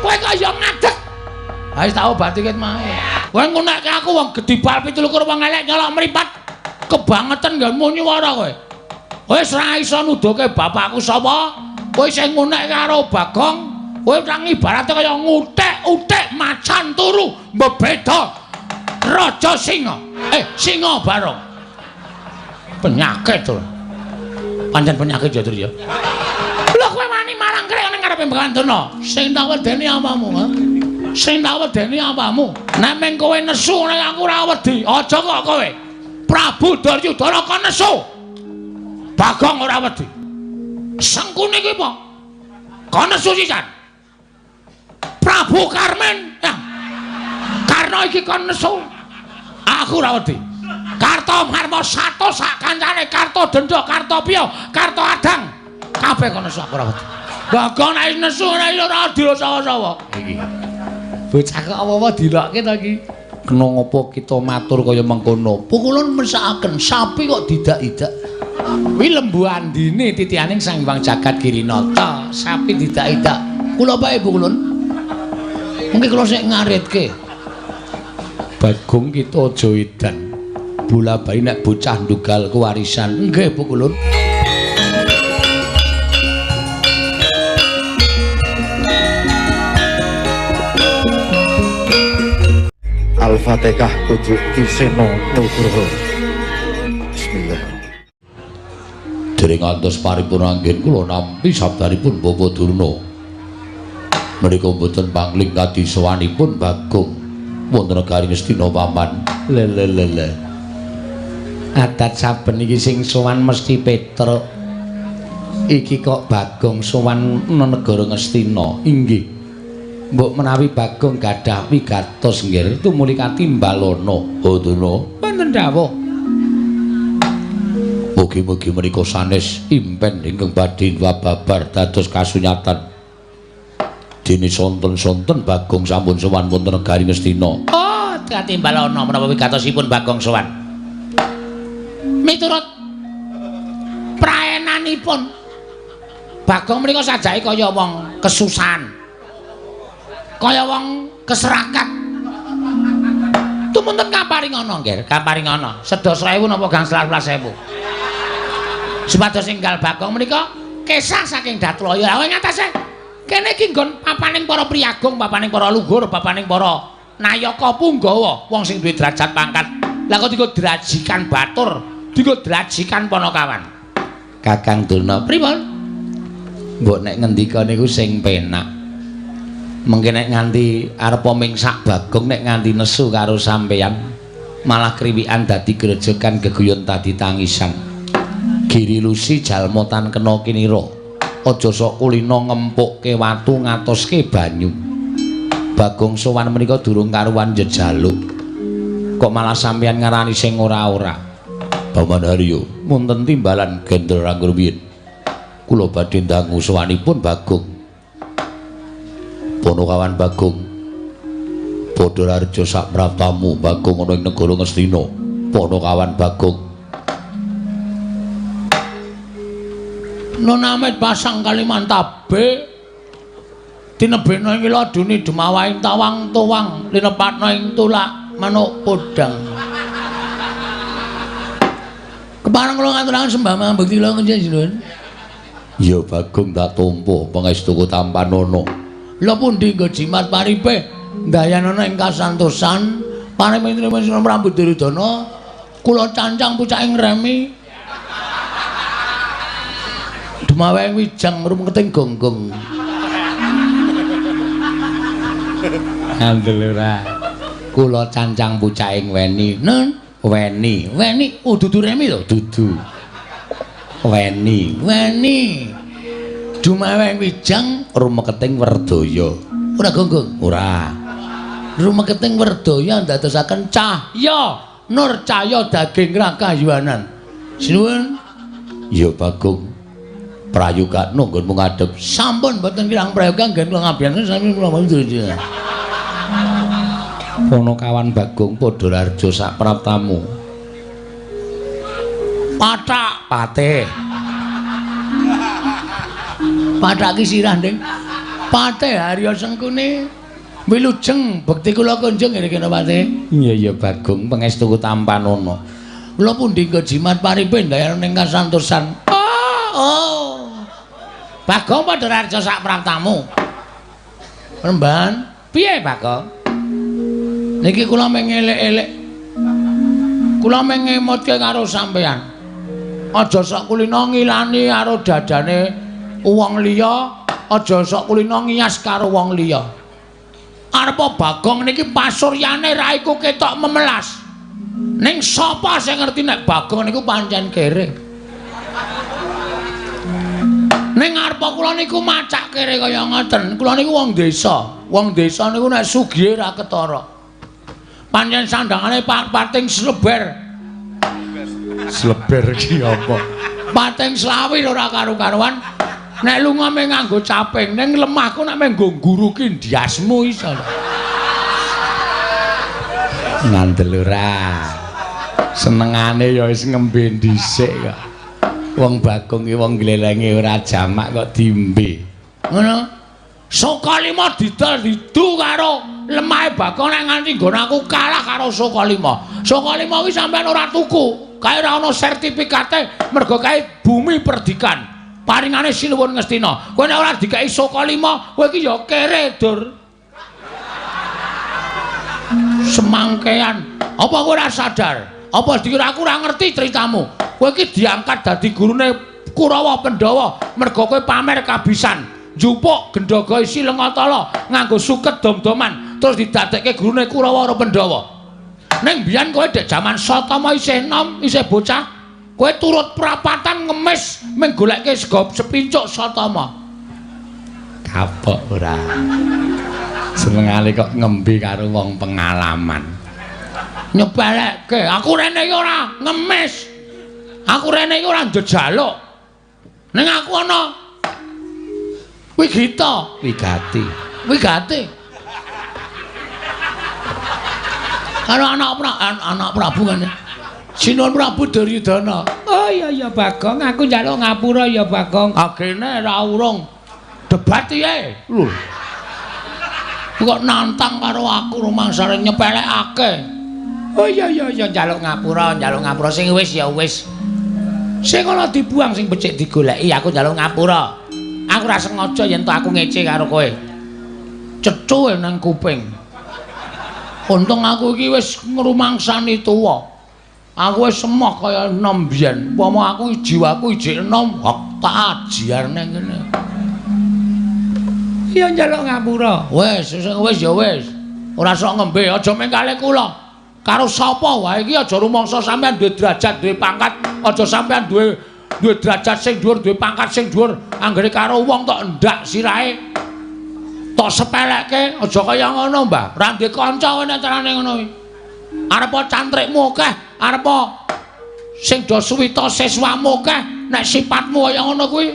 kowe kaya ngadeg. Ha wis tak obati ket mae. Kowe ngunekke aku wong gedhi bal 17 wong elek nyolok mripat. Kebangetan nggonmu nyuwara kowe. Wis ra iso nuduhke bapakku sapa? Kowe sing ngunekke karo Bagong, kowe nang ibarate kaya ngutik-utik macan turu mbeda raja singa. Singa barong. Penyakit to. Pancen penyakit ya, Dur ya. Lho kowe wani marang krek ning ngarepe Mbakandana. Sing tak wedeni apamu, ha? Sing tak wedeni apamu? Nek meng kowe nesu nek aku ora wedi, aja kok kowe. Prabu Duryudana kon nesu. Bagong ora wedi. Sengkune iki apa? Kon nesu sisan. Prabu Karmen, ya. Karna iki kon nesu. Aku ora wedi. Karta Marma Sato sak kancane Karta Dendha, Karta Piya, Karta Adang. Kabeh kon nesu aku ora wedi. Bagong nek nesu ora adil sawa-sawa. Iki. Bocah kok apa-apa dilokke to iki. Kena ngopo kita matur kaya mengkono. Pukulun mesakaken sapi kok didak-idak. Kuwi lembu andine titihaning Sang Hyang Jagat Girinata. Sapi didak-idak. Kula bae Pukulun. Mungkin kula sik ngaritke. Bagong kita aja edan. Bola-bali nek bocah ndugal kewarisan. Nggih Pukulun. Al-Fatihah Pujuk Kiseno Nugroho. Bismillah. Dereng ngantos paripurna anggen kula nampi sabdanipun Bapak Durna. Menika mboten pangling kadi sowanipun Bagong wonten negari Ngastina paman. Lelelele. Adat saben iki sing sowan mesti Petruk. Iki kok Bagong sowan negara Ngastina. Inggih. Mbok menawi Bagong gadah wigatos nggih tumuli katimbalana. Oh Durna. Wonten dawuh. Mugi-mugi menika sanes impen ingkang badhe wababar dados kasunyatan. Dene sonten-sonten Bagong sampun sowan wonten negari Ngastina. Oh, katimbalana menapa wigatosipun Bagong sowan. Miturut praenanipun Bagong menika sajake kaya wong kesusahan. Kaya wong keserakat. Tumunten kaparingana nggih, kaparingana. Sedasa ewu napa gangsal 12.000. Supados enggal Bagong menika kesah saking Datlaya. Lah ngatasé kene iki nggon papaning para priyagung, papaning para luhur, papaning para nayaka punggawa, wong sing duwe derajat pangkat. Lah kok dienggo drajikan batur, dienggo drajikan Panakawan. Kakang Durna pripun? Mbok nek ngendika niku sing penak. Mengke nek nganti arepa mingsak Bagong nek nganti nesu karo sampeyan malah kriwikan dadi grejekan geguyon tadi tangisan. Giri lusi jalma tan kena kinira. Aja sok kulina ngempukke watu ngatoske banyu. Bagong sowan menika durung karuan jejaluk. Kok malah sampeyan ngarani sing ora-ora. Paman Haryo, wonten timbalan gendel ranggur biyen. Kula badhe ndangu sowanipun Bagong. Panakawan Bagong padha raja sak praptamu Bagong ana ing negara Ngastina. Panakawan Bagong Nona Amit pasang Kalimantabe tinebena ing ladune Demawaing tawang tuwang linepatna ing tulak manuk podang. Kepareng kula ngaturaken sembah mangabekti kula njenengan. Ya Bagong tak tampa pangestuku tampanana. Lha pundi nggo jimat paripe ndayanana ing kasantosan panemene Sira Prabu Duryudana kula cancang pucaking remi Demawaing wijang rumketing gonggong. Andel ora. Kula cancang pucaking weni. Nun, weni. Weni dudu remi to? Dudu. Weni. Demawaing wijang rumeketing Werdaya. Ora gonggong? Ora. Rumeketing Werdaya ndadosaken cahya nur cahya daging rakayuanan. Sinuwun. Ya Bagong. Prayoga nunggonmu ngadhep. Sampun mboten kirang prayoga nggih kula ngabiyaken sami kula mboten. Panakawan Bagong padha raja sak praptamu. Pathak patih. Pathak ki sirah, Nding. Pate Harya Sengkuni wilujeng bekti kula kunjung ngene Pate. Iya Bagong pangestu tampanono. Kula pundi nggo jimat paripe ndayar ning kasantosan. Oh. Bagong padha raja sak praptamu. Remban, piye Bagong? Niki kula mengelek-elek. Kula mengemotke karo sampean. Aja sok kulino ngilani karo dadane wong liya, aja sok kulino ngias karo wong liya. Arepa Bagong niki pasuryane ra iku ketok memelas. Ning sapa sing ngerti nek Bagong niku pancen kere. Ning arepa kula niku macak kere kaya ngoten. Kula niku wong desa. Wong desa niku nek sugih ra ketara. Pancen sandangane pating sleber. Sleber iki apa? Pating slawi ora karo-karuan. Nek lunga meh nganggo caping, ning lemahku nek meh nggo nguruki ndiasmu iso. Ngandel ora. Senengane ya wis ngembe dhisik kok. Wong Bagong iki wong glelenge ora jamak kok diembe. Ngono. Sokalima didol didu karo lemahe Bagong nek nganti nggon aku kalah karo Sokalima. Sokalima kuwi sampean ora tuku. Kae ora ana sertifikate mergo kae bumi perdikan. Paringane Sinuwun Ngastina. Kowe nek ora dikai Sokalima, kowe iki ya kere, Dur. Semangkean. Apa kowe ora sadar? Apa dikira aku ora ngerti ceritamu? Kowe iki diangkat dadi gurune Kurawa Pandhawa mergo kowe pamer kabisan. Njupuk Gendhaga isi Lengatala nganggo suket dom-doman terus didadekke gurune Kurawa Pandhawa. Ning biyen kowe dek jaman Satama isih enom, isih bocah, kowe turut prapatan ngemis mung golekke sega sepincuk Satama. Kapok ora. Senengane kok ngembe karo wong pengalaman. Nyepelekke, aku rene iki ora ngemis. Aku rene iki ora njejaluk. Ning aku ana wigita, Wigati. Karo anak Prabu kan. Sinuwun Prabu Duryudana. Oh iya Bagong, aku njaluk ngapura ya Bagong. Agene ra urung debat piye? Lho. Kok nantang karo aku rumangsane nyepelekake. Oh iya njaluk ngapura sing wis ya wis. Sing ana dibuang sing becik digoleki aku njaluk ngapura. Aku ra sengaja yen to aku ngece karo kowe. Cecuke nang kuping. Untung aku iki wis ngrumangsani tuwa. Aku wis semah kaya enom biyen. Upama aku jiwaku ijik enom, hak tak ajiar nang kene. Ya njaluk ngapura. Wis ya wis. Ora sok ngembe, aja mengkale kula. Karo sapa wae iki aja rumangsa sampean duwe derajat, duwe pangkat, aja sampean duwe derajat sing dhuwur, duwe pangkat sing dhuwur, anggere karo wong tok ndak sirahe. Tok sepelekke, aja kaya ngono, Mbah. Ra ndek kanca kowe nek carane ngono kuwi. Arepa cantrikmu akeh, arepa sing do suwita siswamu akeh, nek sifatmu kaya ngono kuwi.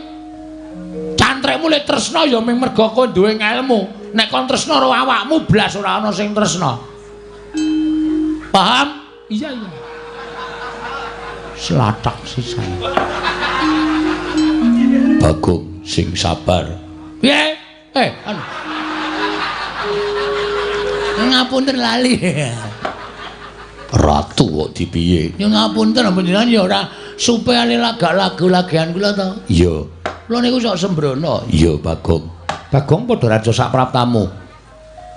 Cantrikmu le tresna ya mung mergo kowe duwe ngelmu. Nek kon tresna karo awakmu blas ora ana sing tresna. Paham? Iya. Slatak sisan. Bagong sing sabar. Piye? Ngapunten lali. Ratu kok dipiye? Ya ngapunten panjenengan ya ora supe ale lagu-lagian kula to. Iya. Kula niku sok sembrono. Iya Bagong. Bagong padha raja sak praptamu.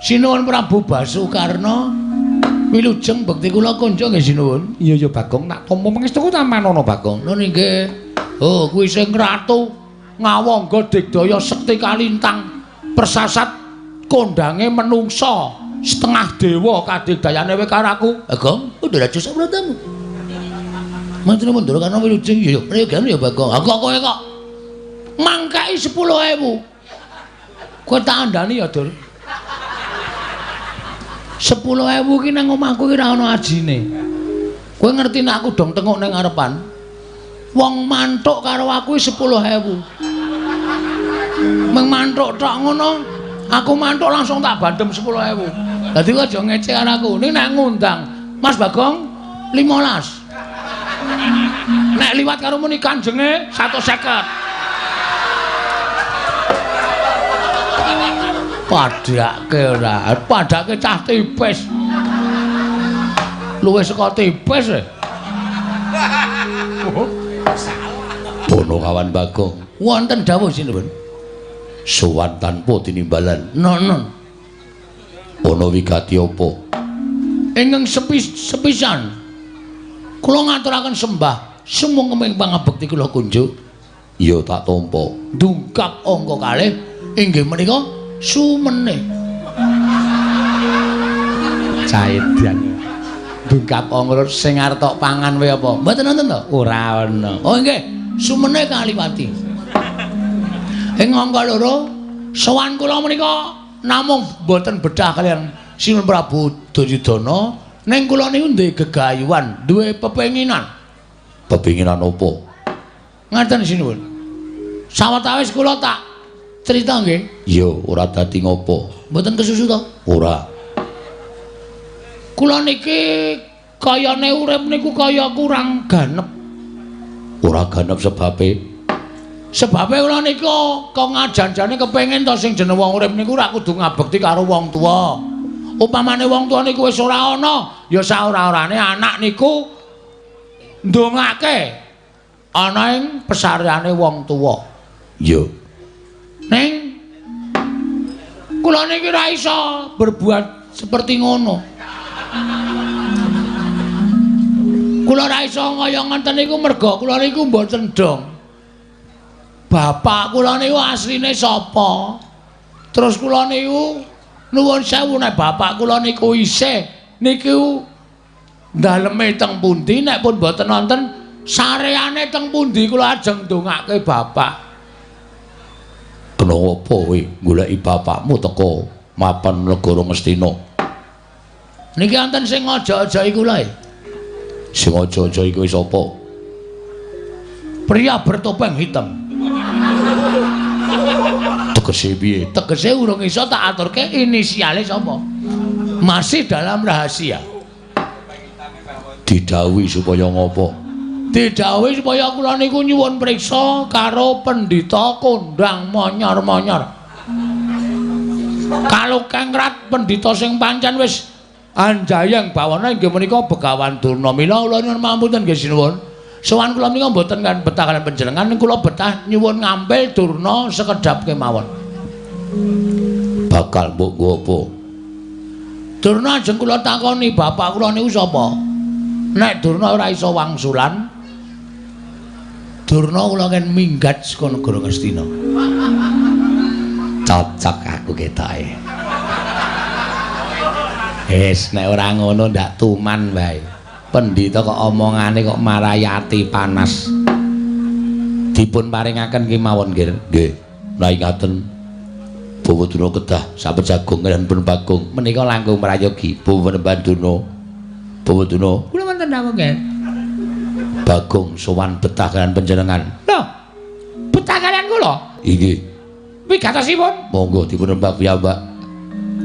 Sinuwun Prabu Basukarna wilujeng bekti kula kunjung nggih sinuwun. Iya Bagong, tak tampa pangestuku tampanono Bagong. Lho nggih. Oh, kuwi sing ratu ngawangga digdaya sekti kalintang persasat kondange menungsa setengah dewa kadigdayane kowe karo aku. Bagong, udah raja sak praptamu. Mantune mundur karena wilujeng ya ya Bagong. Aku kowe kok mangkai 10.000. Kowe tak andani ya, Dur. 10.000 ki nang omahku ki ora ana ajine. Kowe ngerti nek aku dong tengok ning ngarepan. Wong mantuk karo aku 10.000. Meng mantuk tok ngono, aku mantuk langsung tak bandem 10.000. Dadi kowe aja ngece karo aku. Ning nek ngundang Mas Bagong 15. Nek liwat karo muni kanjenge 150. Padake ora, padake cah tipis. Luwih saka tipis e. Bono kawan Bagong. Wonten dawuh sinuwun. Sowan tanpa tinimbalan. Nono. Ana wigati apa? Ingkang sepisan. Kula ngaturaken sembah sumung kemeng pangabekti kula kunjuk. Ya tak tampa. Dungkap angka kalih inggih menika sumene. Caedan. Dungkap angka sing arep tok pangan wae apa? Mboten wonten to? Ora ana. Oh nggih, sumene kaliwati. Ing angka loro sowan kula menika namung boten bedah kalian Sinuwun Prabu Duryudana ning kula niku duwe gegayuhan, duwe pepenginan. Pepenginan apa? Ngaten sinuwun. Sawetawis kula tak crita nggih. Ya, ora dadi ngopo. Mboten kesusu to? Ora. Kula niki kayane urip niku kaya kurang ganep. Ora ganep sebabe. Sebabe kula niku kok ngajan-jane kepengin to sing jeneng wong urip niku ora kudu ngabekti karo wong tuwa. Upamane wong tuwa niku wis ora ana, ya saora-orane anak niku ndongake ana ing pesareane wong tuwa. Ya. Ning kula niki ora iso berbuat seperti ngono. Kula ora iso kaya ngoten niku merga kula niku mboten dong. Bapak kula niku asline sapa? Terus kula niku nuwun sewu nek bapak kula niku isih niku daleme teng pundi nek pun mboten wonten sareane teng pundi kula ajeng ndongake bapak. Kenapa kowe goleki bapakmu teko mapan negara Ngastina? Niki wonten sing aja-aja iku lho. Sing aja-aja iku sapa? Pria bertopeng hitam. Tegese piye? Tegese urung iso tak aturke inisiale sapa. Masih dalam rahasia. Didhawuhi supaya ngopo? Didhawuhi supaya kula niku nyuwun priksa karo pendhita kondang monyor-monyor. Kalau kengrat pendhita sing pancen wis anjayang bawana inggih menika Begawan Durna. Mila kula nyuwun pamunten nggih sinuwun. Sowan kula menika mboten kan betah kaliyan panjenengan, kula betah nyuwun ngambil Durna sekedhap kemawon. Bakal mbok nggo apa? Durna ajeng kula takoni bapak kula niku sapa? Nek Durna ora iso wangsulan, Durna kula kan minggat saka negara Ngastina. Cocok aku ketoke. Nek ora ngono ndak tuman wae. Pendhita kok omongane kok marayati panas. Dipun paringaken kemawon nggih. Nggih. Nai ngaten. Bawa Durna kedah sampun jagung lan pun Bagong menika langkung merayogi Bawa Durna. Bawa Durna. Kula wonten dawuh nggih. Bagong sowan betah kaliyan panjenengan. Lho. Betah kaliyan kula? Inggih. Wigatosipun? Monggo dipun rembak piyambak.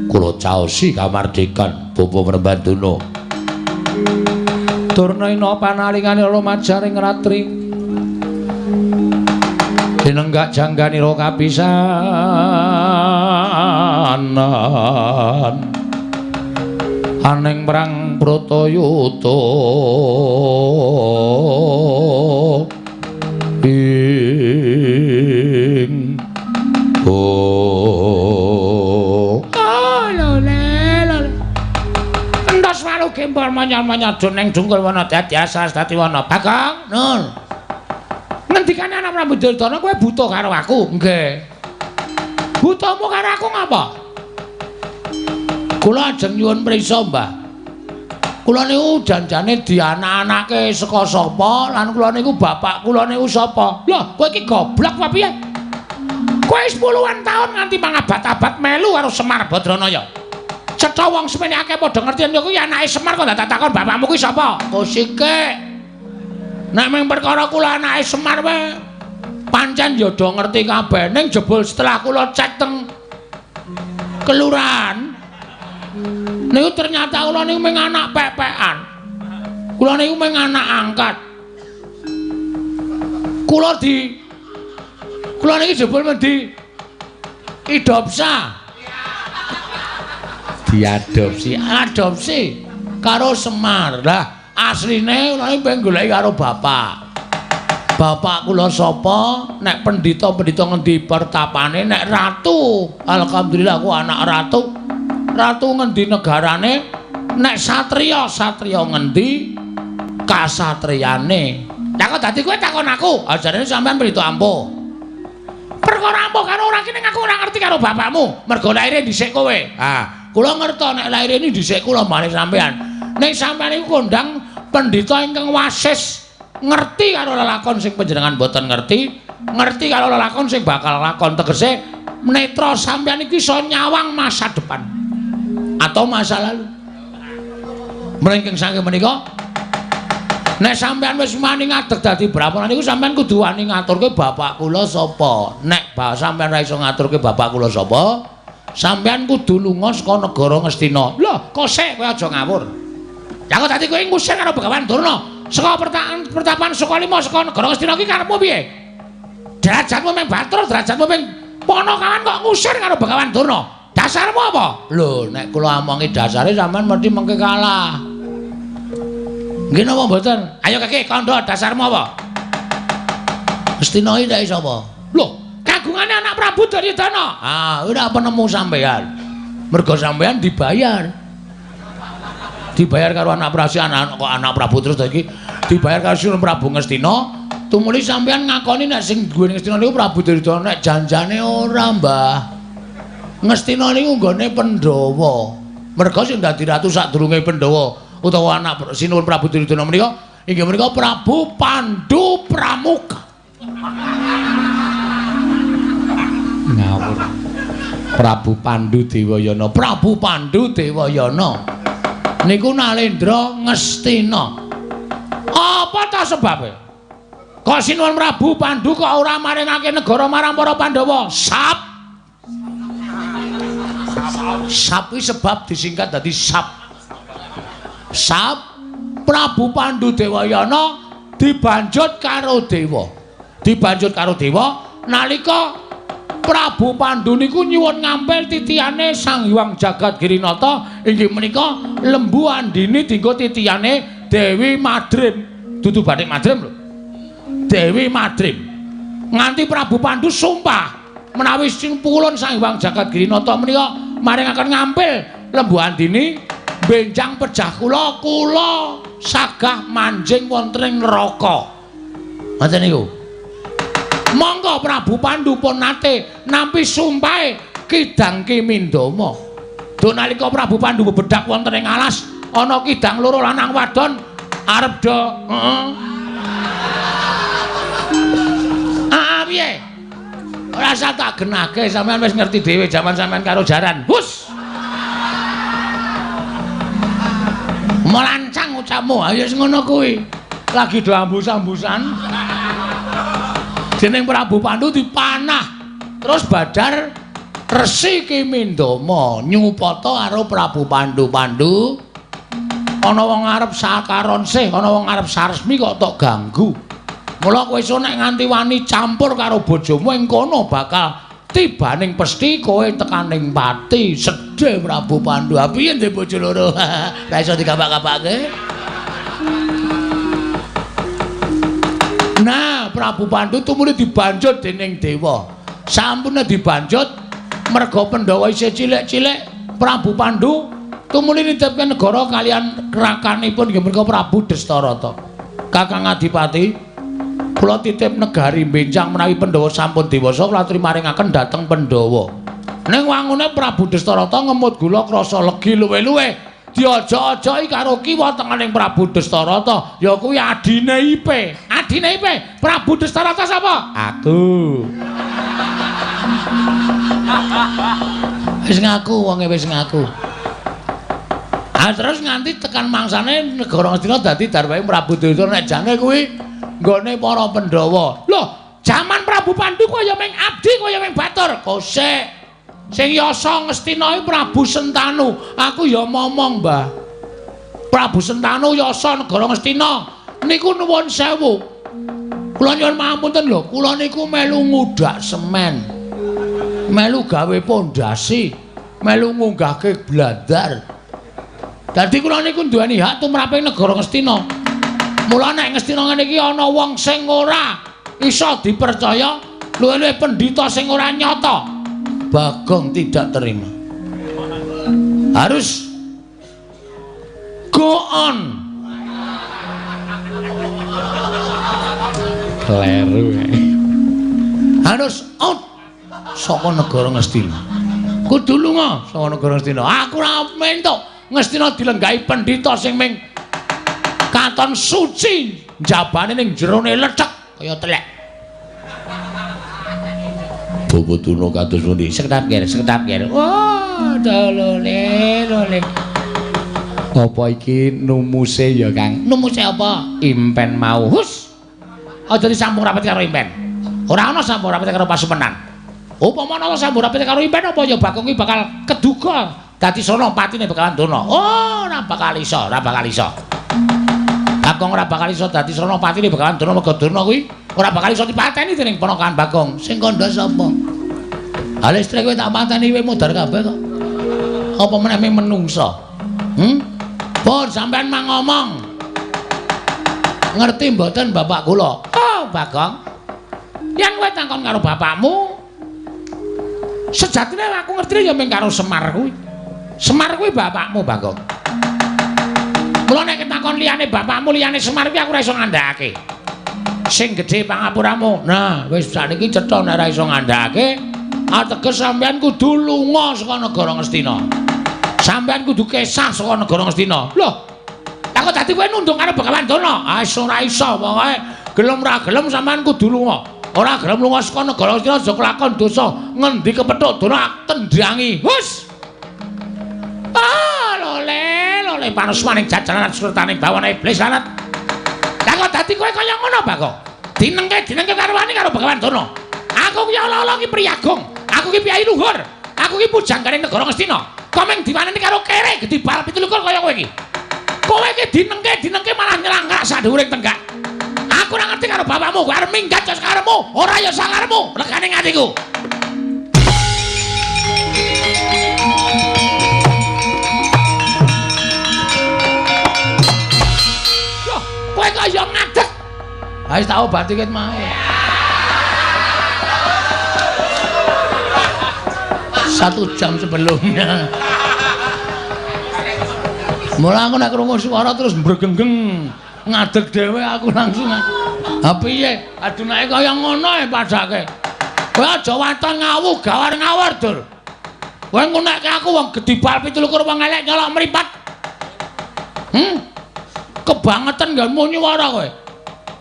Kula caosi kamardikan Bawa Durna. Durnaina panalingane lumajaring ratri. Dinenggak jangganira kapisanan. Aning perang Bratayuda. Ing Kempar manyar-manyar doneng dungkul wana dadi asas dadi wana Bagong nun ngendikane anak Prabu Duryudana kowe buta karo aku nggih butamu karo aku ngapa kula ajeng nyuwun priksa Mbah kula niku janjane dianak-anake saka sapa lan kula niku bapak kula niku sapa lho kowe iki goblok apa piye kowe 10-an taun nganti mangabad-abad melu karo Semar Badranaya cetha wong semene akeh padha ngerti yen kuwi anake Semar kok ndak takon bapakmu kuwi sapa? Oh sike. Nek mung perkara kula anake Semar wae pancen ya do ngerti kabeh ning jebul setelah kula cek teng kelurahan niku ternyata kula niku mung anak pepekan. Kula niku mung anak angkat. Kula niki jebul Idopsa. Adopsi karo Semar. Lah asline kula pengen goleki karo bapak. Bapak kula sapa? Nek pendhita-pendhita ngendi pertapane, nek ratu. Alhamdulillah aku anak ratu. Ratu ngendi negarane? Nek satriya ngendi kasatriyane. Lah kok dadi kowe takon aku? Ajarane sampean pendhita ampuh. Perkara ampuh karo ora kene aku ora ngerti karo bapakmu. Mergo laire dhisik kowe. Ah, kula ngerti nek laire ini dhisik kula malih sampean. Nek sampean iku kondang pendhita ingkang wasis ngerti karo lelakon sing panjenengan boten ngerti karo lelakon sing bakal lakon tegese netra sampeyan iki iso nyawang masa depan atau masa lalu. Mrengking saking menika nek sampeyan wis wani ngadeg dadi braponan niku sampeyan kudu wani ngaturke bapak kula sapa. Nek sampeyan ora iso ngaturke bapak kula sapa, sampeyan kudu lunga saka negara Ngastina. Lho, kok sik kowe aja ngawur. Lah kok dadi kowe ngusir karo Begawan Durna? Saka pertapan Sukalima saka negara Ngastina iki karepmu piye? Derajatmu mung Batur, derajatmu mung Ponokawan kok ngusir karo Begawan Durna. Dasarmu apa? Lho, nek kula omongi dasare sampean mesti mengke kalah. Nggih napa mboten? Ayo Kakek, kandha dasarmu apa? Ngastina iki sapa? Lho, kagungane anak Prabu Duryudana. Ah, ora penemu sampean. Mergo sampean dibayar. Dibayar karo anak Prabu terus iki dibayar karo Sinten Prabu Ngastina tumuli sampean ngakoni nek sing duwe Ngastina niku Prabu Duryudana nek janjane ora Mbah Ngastina niku nggone Pandhawa merga sing dadi ratu sadurunge Pandhawa utawa anak Sinten Prabu Duryudana menika inggih menika Prabu Pandhu Pramuka ngawur Prabu Pandhu Dewayana niku Nalendra Ngastina. Apa ta sebabe? Kok Sinuwun Prabu Pandhu kok ora maringake negara marang para Pandhawa? Sap kuwi sebab disingkat dadi Sap. Prabu Pandhu Dewayana dibanjut karo dewa nalika Prabu Pandhu niku nyuwun ngampil titiyane Sang Hyang Jagat Girinata inggih menika Lembu Andini dinggo titiyane Dewi Madrim. Dudu Bathik Madrim lho. Dewi Madrim. Nganti Prabu Pandhu sumpah menawi pulun Sang Hyang Jagat Girinata menika maringaken ngampil Lembu Andini benjang pejah kula sagah manjing wonten ing neraka. Ngoten niku. Monggo Prabu Pandhu pun nate nampi sumpahe Kidang Kimindama. Do nalika Prabu Pandhu bebedak wonten ing alas ana kidang loro lanang wadon arep do piye? Ora usah tak genake sampean wis ngerti dhewe jaman sampean karo jaran. Hus. Melancang ucapmu, ayo wis ngono kuwi. Lagi do ambus-ambusan. Jeneng Prabu Pandhu dipanah terus badar Resi Kimindama nyupata karo Prabu Pandhu ana wong arep sakaron sih ana wong arep saresmi kok tok ganggu mula kowe iso nek nganti wani campur karo bojomu ing kono bakal tibaning pesthi kowe tekaning pati sedhe Prabu Pandhu piye ndek bojo loro ra iso dikabak-kabake. Nah, Prabu Pandhu tumuli dibanjut dening dewa. Sampune dibanjut merga Pandhawa isih cilik-cilik, Prabu Pandhu tumuli nitipke negara kalian rakanipun inggih menika Prabu Destarata. Kakang Adipati, kula titip negari benjang menawi Pandhawa sampun dewasa kula aturi maringaken dhateng Pandhawa. Ning wangune Prabu Destarata ngemut gula krasa legi luwe-luwe. Diaja-ajaki karo kiwa tengening Prabu Destarata ya kuwi adine Ipe. Adine Ipe, Prabu Destarata sapa? Aku. Wis ngaku wonge wis ngaku. Ah terus nganti tekan mangsane negara Ngastina dadi darwahe Prabu Duryudana nek jane kuwi nggone para Pandhawa. Loh, jaman Prabu Pandhu kaya ming abdi kaya ming batur. Kosek. Sing yasa Ngastina iki Prabu Sentanu. Aku ya momong, Mbah. Prabu Sentanu yasa negara Ngastina. Niku nuwun sewu. Kula nyuwun pangapunten lho, kula niku melu ngudak semen. melu gawe pondasi, melu ngunggahke blandar. Dadi kula niku duweni hak tumraping negara Ngastina. Mula nek Ngastina ngene iki ana wong sing ora iso dipercaya, luwih-luwih pendhita sing ora nyata, Bagong tidak terima. Harus go on. Kleru. Harus out saka negara Ngastina. Kudu lunga saka negara Ngastina. Aku ora mentuk Ngastina dilenggahi pendhita sing ming katon suci, jabane ning jerone lecek kaya telek. Bobo Durna kados pundi? Seketap ger. Wah, lole. Apa iki numuse ya, Kang? Numuse apa? Impen mau. Hus. Aja disambung rapet karo impen. Ora ana sambung rapet karo pasumenan. Upama ana sambung rapet karo impen apa ya Bagong iki bakal keduga dadi Senopatine Begawan Durna. Oh, ora bakal iso. Bagong ora bakal iso dadi Senopatine Begawan Durna mergo Durna kuwi ora bakal iso dipateni dening ponakan Bagong. Sing kandha sapa? Ha listrik kowe tak pateni kowe mudhar kabeh kok. Apa meneh menungsa? Pun sampean mang ngomong. Ngerti mboten bapak kula? Oh, Bagong. Yen kowe takon karo bapakmu, sejatine aku ngerti ya mung karo Semar kuwi. Semar kuwi bapakmu, Bagong. Mula nek takon liyane bapakmu, liyane Semar kuwi aku ora iso ngandhakake. Sing gedhe pangapuramu. Nah, wis sakniki cetha nek ora iso ngandhakake, ateges sampean kudu lunga saka negara Ngastina. Sampean kudu kesah saka negara Ngastina. Loh. Lah kok dadi kowe nundung karo Begawan Durna? Ah, ora iso pokoke. Gelem ra gelem sampean kudu lunga. Ora gelem lunga saka negara Ngastina aja kelakon dosa. Ngendi kepethuk Durna tendhangi. Hus. Ah, lole panos maning jajanan surtaning bawana iblis lanat. Lah kok dadi kowe kaya ngono, Bagong? Dinengke karo wani karo Begawan Durna. Aku ki ala-ala ki priyagung. Aku ki piyai luhur. Aku ki pujanggane negara Ngastina. Komeng diwaneni karo kere gedhi bal 17 kaya kowe iki. Kowe iki dinengke malah nyelangkak sak dhuwuring tenggak. Aku ora ngerti karo bapakmu, kowe arep minggat jos karepmu, ora ya sakarepmu, legane atiku. Yo, kowe kaya ngadeg. Ha wis tak obati ket mae. 1 jam sebelumnya. Mula aku nek krungu swara terus mbregenggeng ngadeg dhewe aku langsung. Ha piye? Adunake kaya ngono e padake. Kowe aja waton ngawu gawar-ngawur, Dur. Kowe ngunekke aku wong gedhi bal 17 wong elek nyolok mripat. Kebangetan nggonmu nyuwara kowe.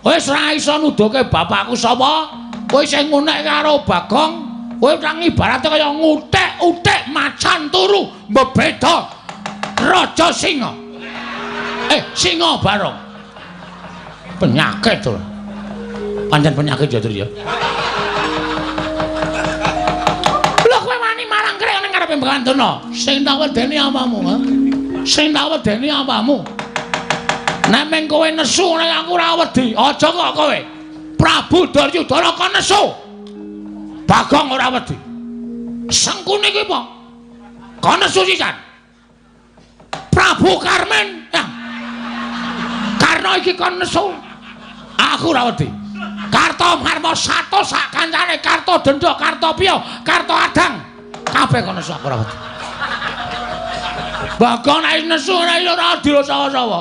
Kowe wis ora iso nuduhke bapakku sapa? Kowe sing ngunekke karo Bagong, kowe ora ibarate kaya ngutik-utik macan turu mbeda Raja Singa. Singa barong. Penyakit to. Pancen penyakit ya, Dur ya. Lho kowe wani marang krek ning ngarepe Begawan Durna. Sing tak wedeni apamu, ha? Sing tak wedeni apamu? Nek meng kowe nesu nek aku ora wedi, aja kok kowe. Prabu Duryudana kok nesu. Bagong ora wedi. Sengkune iki apa? Kok nesu sisan? Prabu Karmen, ya. Karna iki kon nesu. Aku ora wedi. Karta Marma Sato sak kancane, Karta Dendha, Karta Piya, Karta Adang. Kabeh kon nesu aku ora wedi. Bagong nek nesu ora iso ora adil sawa-sawa.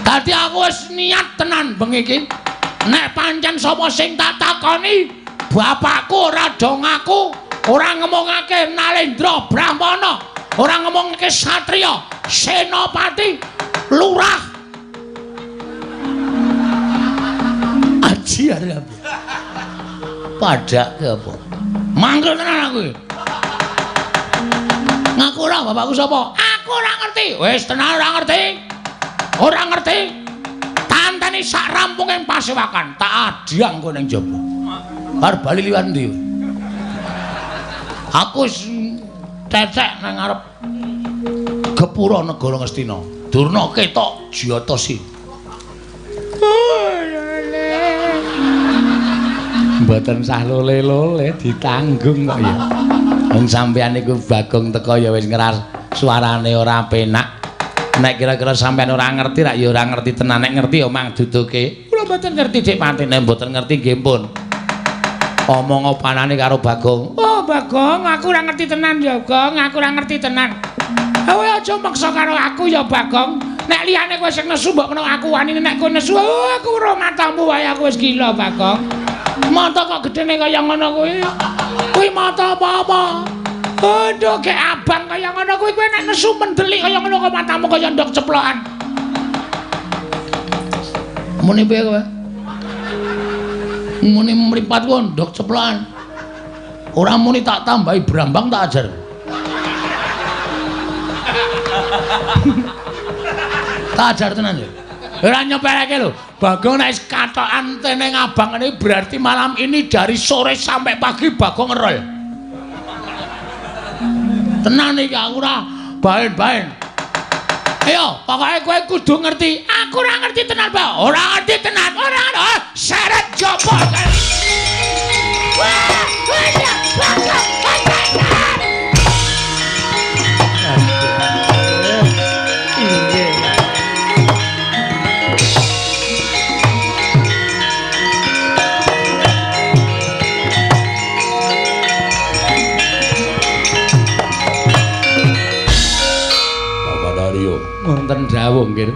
Dadi aku wis niat tenan bengi iki. Nek pancen sapa sing tak takoni, bapakku ora do ngaku, ora ngomongake Nalendra Brahmana. Orang ngomong ke Satria, Senopati, Lurah. Aji ada apa? Padak ke apa? Manggil tenan aku. Ngaku ora bapakku sapa? Aku ora ngerti. Wis tenan ora ngerti. Ora ngerti. Tanteni sak rampunging pasewakan, tak adiang kowe ning jaba. Bar bali liwat ndi? Aku cecek nang ngarep gepura negara Ngastina. Durna ketok Jatasi. Mboten sah lole-lole ditanggung kok ya. Wong sampeyan niku Bagong teko ya wis ngeras suarane ora penak. Nek kira-kira sampeyan ora ngerti rak ya ora ngerti tenan, nek ngerti ya mang duduke. Kula mboten ngerti Dik Patine, mboten ngerti nggih pun. Omong opanane karo Bagong. Oh Bagong, aku ora ngerti tenan ya, Gong, aku ora ngerti tenan. Kowe aja maksa karo aku ya Bagong. Nek liyane kowe sing nesu mbok kena aku wani nek kowe nesu aku ora matamu wae aku wis gila Bagong. Mata kok gedene kaya ngono kuwi. Kuwi mata apa-apa? Ndok ge abang kaya ngono kuwi kowe nek nesu mendelik kaya ngono kok matamu kaya ndok ceplokan. Muni piye kowe? Muni mripat kok ndok ceplokan. Ora muni tak tambahi brambang tak ajar. Tak ajar tenan ya. Ora nyepeleke lho. Bagong nek katokan teneng abang ini berarti malam ini dari sore sampai pagi Bagong ngerol. Tenan iki aku ora baen-baen. Ayo, pokoknya kowe kudu ngerti. Aku ora ngerti tenan, Pak. Ora ngerti tenan. Ora syarat jopo. Wah, Bagong. Wonten dawuh nggih.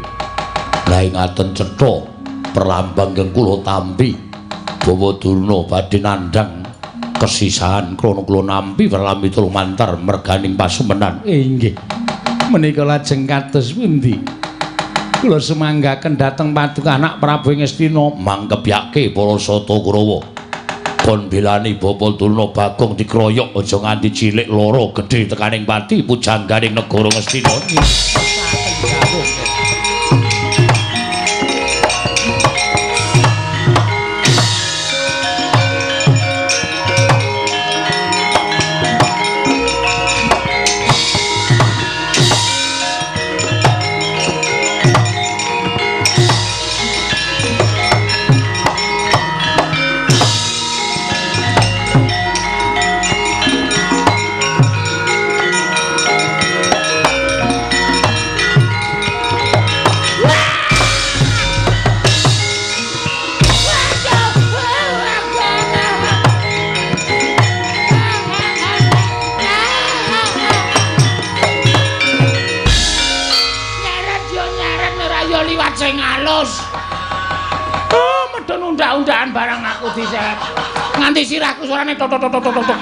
Lah ngaten cetha perlambang kang kula tampi Bawa Durna badhe nandhang kesisahan krana kula nampi werlambi lumantar merganing pasumenan. Inggih. Menika lajeng kados pundi? Kula semanggaken dhateng paduka anak Prabu Ngastina mangkebyake para sata Kurawa. Kon belani Bapak Durna Bagong dikroyok aja nganti cilik loro gedhe tekaning pati pujangganing negara Ngastina. Undak-undakan barang aku diset nganti sirahku suarane tok tok tok tok tok.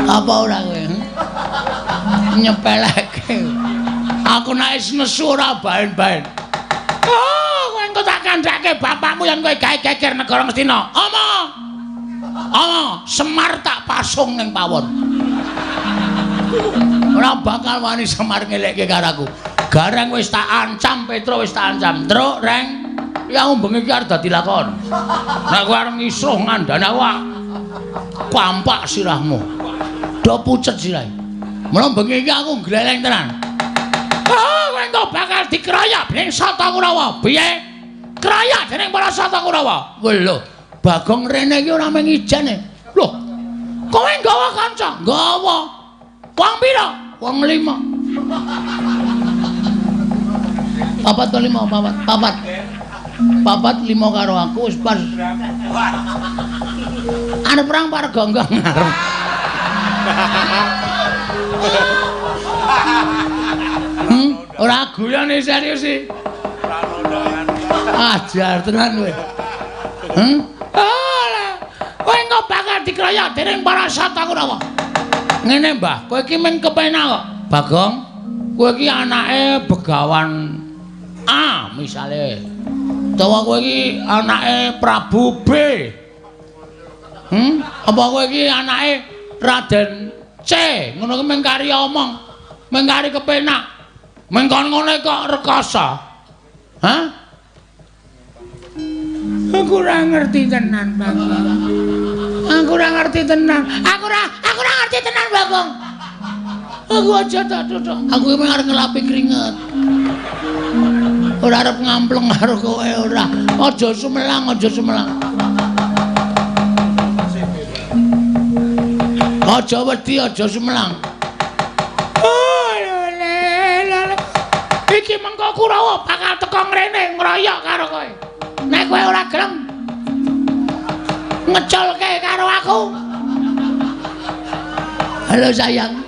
Apa ora kowe? Nyepeleke. Aku nek wis nesu ora baen-baen. Oh, kowe engko tak kandhake bapakmu yen kowe gawe geger negara Ngastina. Omong. Semar tak pasung ning pawon. Ora bakal wani Semar ngelekke karo aku. Gareng wis tak ancam, Petro wis tak ancam. Truk, Reng, ya bengi iki arep dadi lakon. Nek kowe arep ngisuh ngandhani aku, pampak sirahmu. Do pucet sirahe. Mula bengi iki aku gleleng tenan. Oh, kowe engko bakal dikeroyok dening Sata Kurawa. Piye? Keroyok dening para Sata Kurawa. Lho, Bagong rene iki ora mung ijane. Lho, kowe nggawa kanca? Nggawa. Wong pira? Wong 5. Papat 5 karo aku wis pas. Arep perang para gonggong arep. Ora guyone serius iki. Ajar tenan kowe. Kowe engko bakal dikeroyok dening para Sata Kurawa. Ngene, Mbah, kowe iki men kepenak kok. Bagong, kowe iki anake Begawan A misale. Utawa kowe iki anake Prabu B. Apa kowe iki anake Raden C. Ngono ki mengkari omong, mengkari kepenak. Mengkon ngene kok rekoso. Hah? Aku ora ngerti tenan, Bagong. Aku ora ngerti tenan. Aku ora ngerti tenan, Bagong. Aku aja tak duduk. Aku memang arep ngelapi keringet. Ora arep ngampleng karo kowe ora. Aja sumelang, aja sumelang. Aja wedi, aja sumelang. Iki mengko Kurawa bakal teko ngrene ngroyok karo kowe. Nek kowe ora gelem ngeculke karo aku. Halo sayang.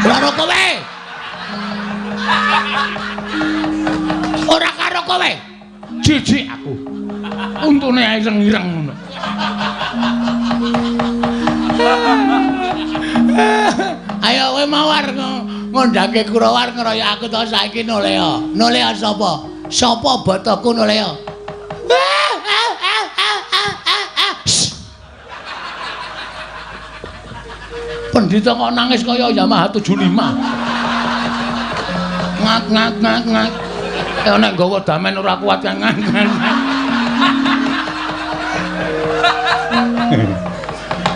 Karo kowe. Ora karo kowe. Jijik aku. Untune ae ireng-ireng ngono. Ayo kowe mawar ngondhake Kurawar ngeroyok aku to saiki Nolea. Nolea sapa? Sapa botoku Nolea? Pendhita kok nangis kaya Yamaha 75. Ngat. Ya nek nggawa damen ora kuat kan.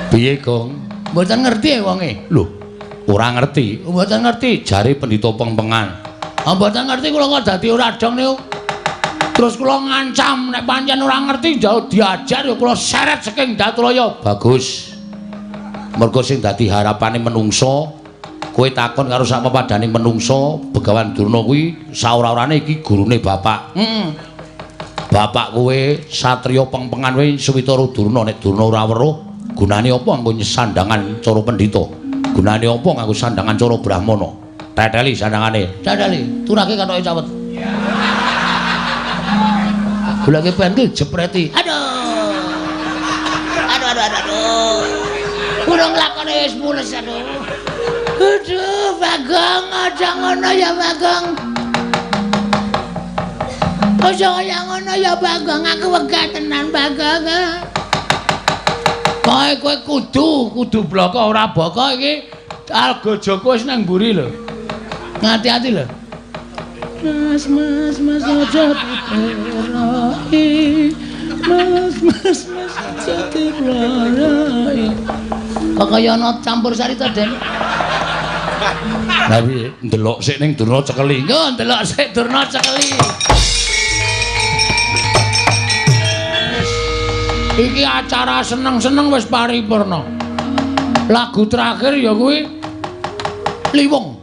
Piye, Gong? Mboten ngerti wonge. Lho, ora ngerti. Mboten ngerti, jare pendhita pengpengan. Ah mboten ngerti kula kok dadi ora dong niku. Terus kula ngancam nek pancen ora ngerti jauh diajar ya kula seret saking Datraya. Bagus. Mergo sing dadi harapane menungso, kowe takon karo sak pepadane menungso, Begawan Durna kuwi saora-orane iki gurune bapak. Bapak kowe satriya pengpengan kowe Suwitara Durna nek Durna ora weruh, gunane apa nggo sandangan cara pendhita? Gunane apa nganggo sandangan cara brahmana? Teteli sandangane. Teteli, turake katoke cawet. Bulake bantu jepreti. Aduh. Kurang lakone wis mules aduh. Aduh, Bagong, aja ngono ya Bagong. Aja kaya ngono ya Bagong, aku wegah tenan Bagong. Kowe kudu bloko ora boko iki alga Joko wis nang mburi lho. Ngati-ati lho. Mas aja diperai. Mas aja diperai. Kok kaya ana campur sari to, Den? Lah piye? Ndelok sik ning Durna cekeli. Yo, ndelok sik Durna cekeli. Iki acara seneng-seneng wis paripurna. Lagu terakhir ya kuwi Liwung.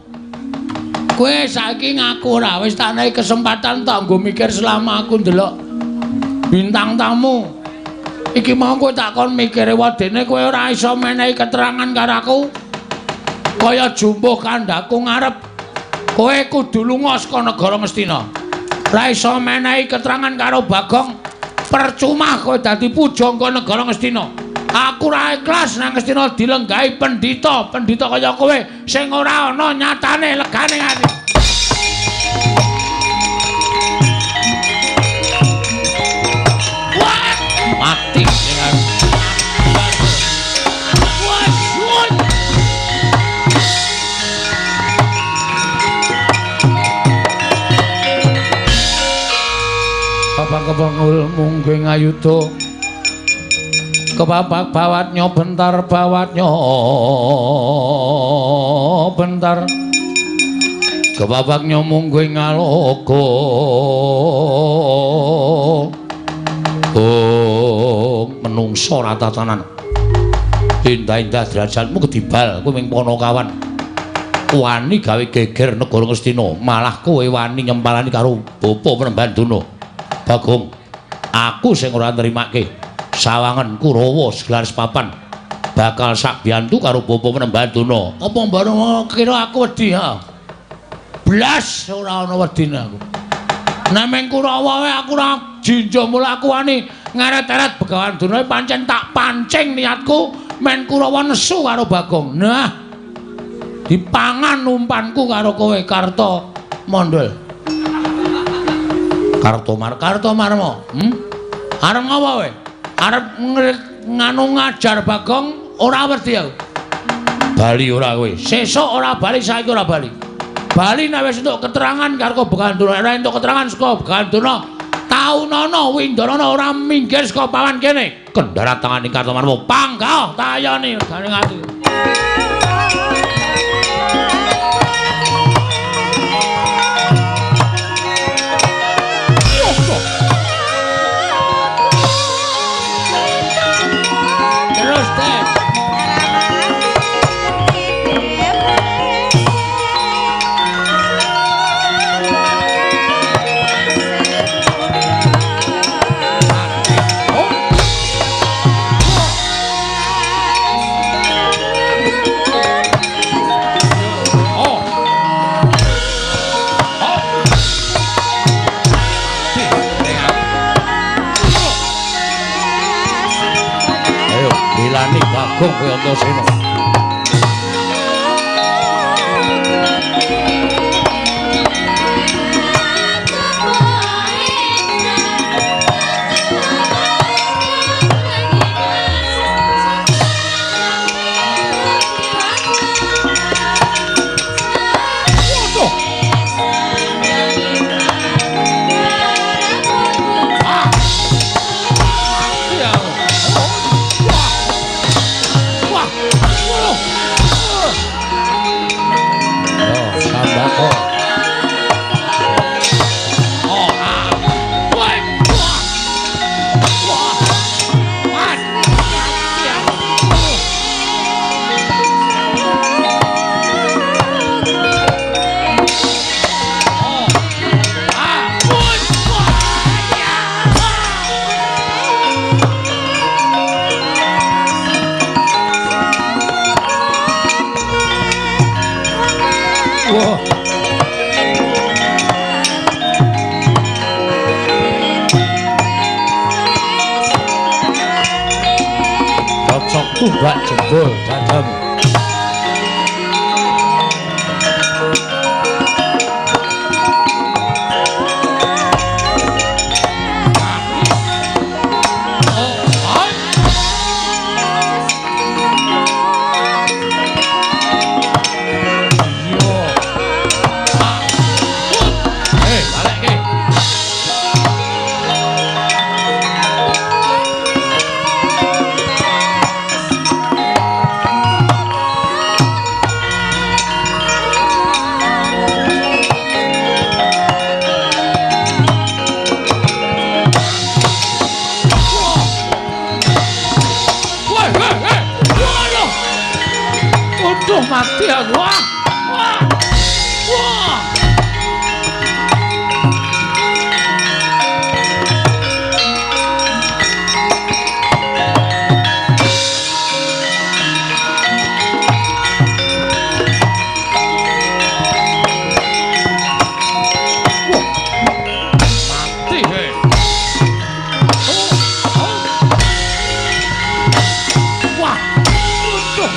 Kowe saiki ngaku ora wis tak nehi kesempatan tak nggo mikir selama aku ndelok bintang tamu. Iki mau kowe tak kon mikire wadene kowe ora iso menehi keterangan karo aku. Kaya jumbuh kandhaku ngarep kowe kudu lunga saka negara Ngastina. Ora iso menehi keterangan karo Bagong. Percuma kowe dadi pujangga negara Ngastina. Aku ora ikhlas nang Ngastina dilenggahi pendhita kaya kowe sing ora ana nyatane legane ati. Wah, mati dengan Bapak kepengul mungging ayuda kepapak bawatnya bentar kepapaknya mungging ngaloka menungso ratatanan indah-indah derajatmu kedibal kowe ming Panakawan wani gawe geger negara Ngastina malah kowe wani nyempalani karo bapa Prembanduna. Bagong, aku sing ora nrimake sawangan Kurawa seglaris papan bakal sak biyantu karo bapa Prembanduna. Apa bareng kira aku wedi ha? Blas ora ana wedine aku. Nek meng Kurawa wae aku ora jinjah mula aku wani ngaret-eret Begawan Durna pancen tak pancing niatku men Kurawa nesu karo Bagong. Nah, dipangan umpanku karo kowe Karta Mandel. Kartomarma. Arep ngapa kowe? Arep nganu ngajar Bagong ora wedi aku. Bali ora kowe. Sesuk ora bali, saiki ora bali. Bali nek wis entuk keterangan karo Begawan Durna, ora entuk keterangan saka Begawan Durna. Taunana Windarana ora minggir saka pawan kene. Kendharat tangani Kartomarma. Panggah tayani gane ati. Mulane Bagong kowe Antasena. Tumbak jempol dadam. Mati aku. Wah. Wah. Wah. Mati he. Wah. Utuh.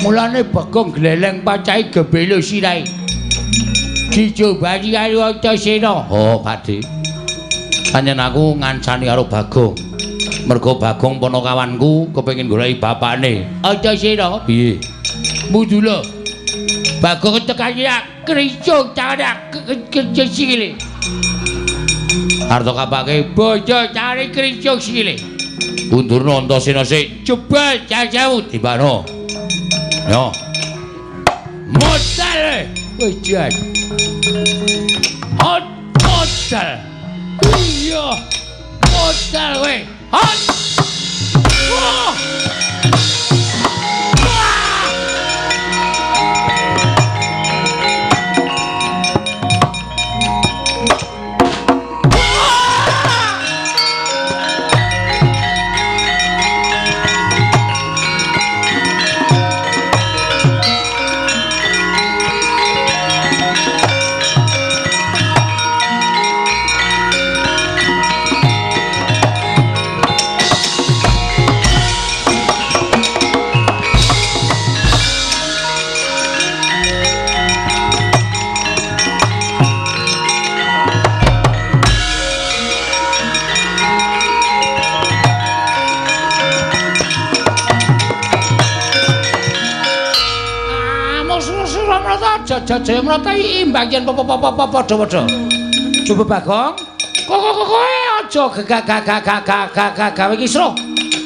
Mulane Bagong gleleng pacai gebelo sirai. Dicobani karo Antasena. Oh, Pakde. Panjen aku ngancani karo Bagong. Mergo Bagong ponokawanku kepengin goleki bapakne. Antasena, piye? Mudula. Bagong tekani kricung cara sikile. Arto kapake bojo cari kricung sikile. Undurna Antasena sik jebal jajau tibano. Yo. Modal. Wejan. Hot modal. Iya. Modal we. Hot. Wah. Jaya Mrata imbang yen padha-padha. Coba Bagong. Kowe aja gawe kisruh.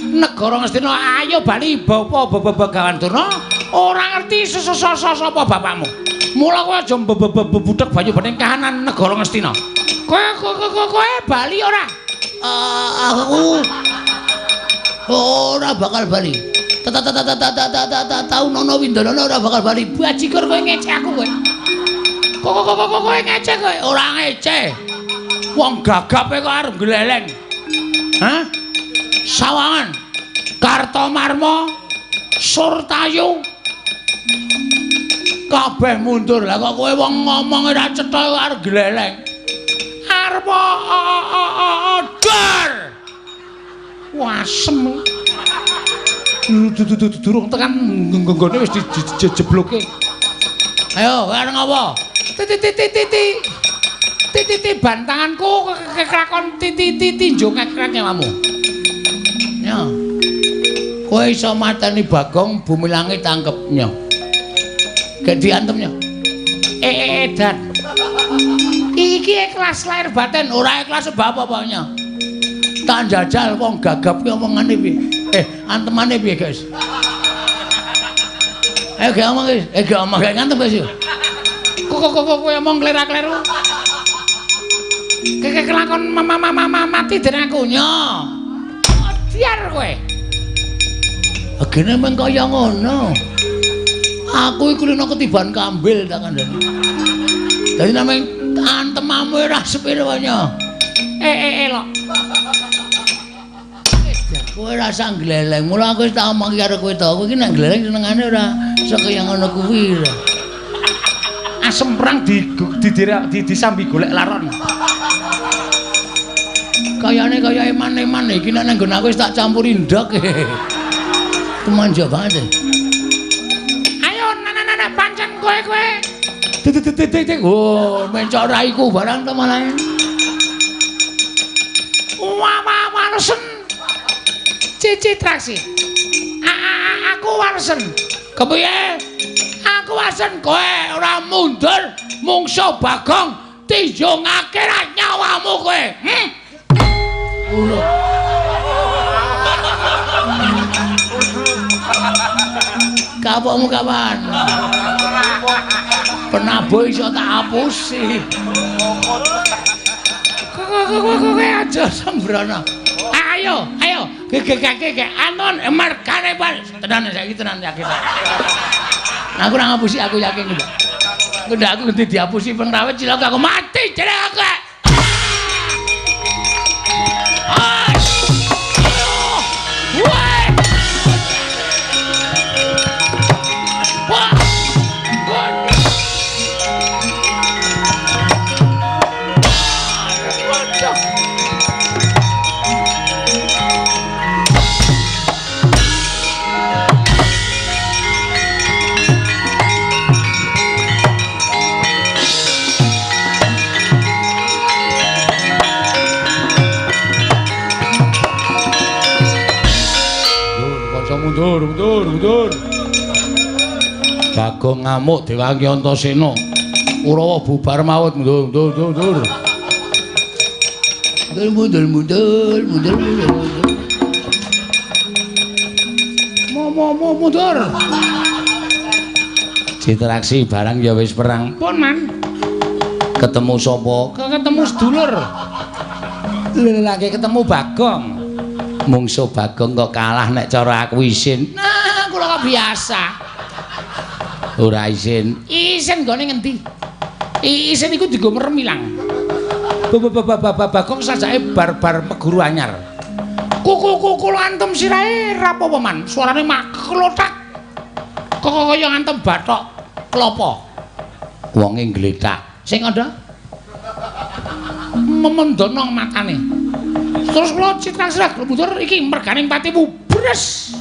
Negara Ngastina ayo bali bapa Begawan Durna. Ora ngerti sapa bapakmu. Mula kowe aja bebudhek banyu bening kahanan negara Ngastina. Kowe bali ora? Aku ora bakal bali. Tahu nono Windono ora bakal bali. Bajigur kowe ngecek aku kowe. Kok kowe ngecek kowe? Ora ngecek. Wong gagape kok arep gleleng. Hah? Sawangan. Kartomarma, Surtayu. Kabeh mundur. Lah kok kowe wong ngomong ora cetha arep gleleng. Arep dor. Wasem. Durung tekan nggone wis dijebloke. Ayo, arep ngopo? Titi bantanganku kelakon titi njongek-krek kamu. Ya. Kowe iso mateni Bagong bumi langit tangkepnya. Gek diantemnya. Dan. Iki ikhlas lahir batin, ora ikhlas sebab apa-apanya. Tak jajal wong gagap ki omongane piye? Antemane piye, guys? Ayo gak omong, guys. Gak omong gak ngantem, guys. Kok kowe omong klerak-kleru. Kelakon mati den aku nyo. Biar kowe. Agene meng kaya ngono. Aku iku lino ketiban kambil tak kandhani. Dadi nameng antemamu ora sepiro nyo. Lho. Kowe rasa gleleng. Mula aku wis tak omong karo kowe to. Kowe iki nek gleleng senengane ora sekaya ngono kuwi. Asem perang disambi golek laron. Kayane kaya eman-eman iki nek nggon aku wis tak campuri ndok. Manja banget. Ayo nana pancen kowe. Titik. Oh, mencok raiku barang to malah. Wah, warsen. Cici traksi. Aku warsen. Kepiye? Aku warsen kowe ora mundur mungsuh Bagong tinjungake ra nyawamu kowe. Kapokmu kapan? Penabuh iso tak hapusi. Kowe aja sembrono. Ayo. Gegek. Anton mergane Pak. Tenan saiki tenan yakin. Aku ora ngapusi aku yakin kok. Ndak aku ngerti dihapusi pengrawit cilaka aku mati jeneng aku. Mundur. Bagong ngamuk Dewangi Antasena. Urawa bubar maut mundur. Mundur. Mundur. Citraksi barang ya wis perang. Pun man. Ketemu sapa? Ketemu sedulur. Lelaki ketemu Bagong. Mungsuh Bagong kok kalah nek cara aku isin. Nah, kula kok biasa. Ora isin. Isin gone ngendi? Isin iku dienggo meremilang. Bagong sajake bar meguru anyar. Kula antem sirahe rapopo man. Suarane mak klothak. Kok kaya ngantem bathok klopo. Wonge ngletak. Sing ada memendono matane. Terus kula citrasrah mundur iki merganing patimu bres.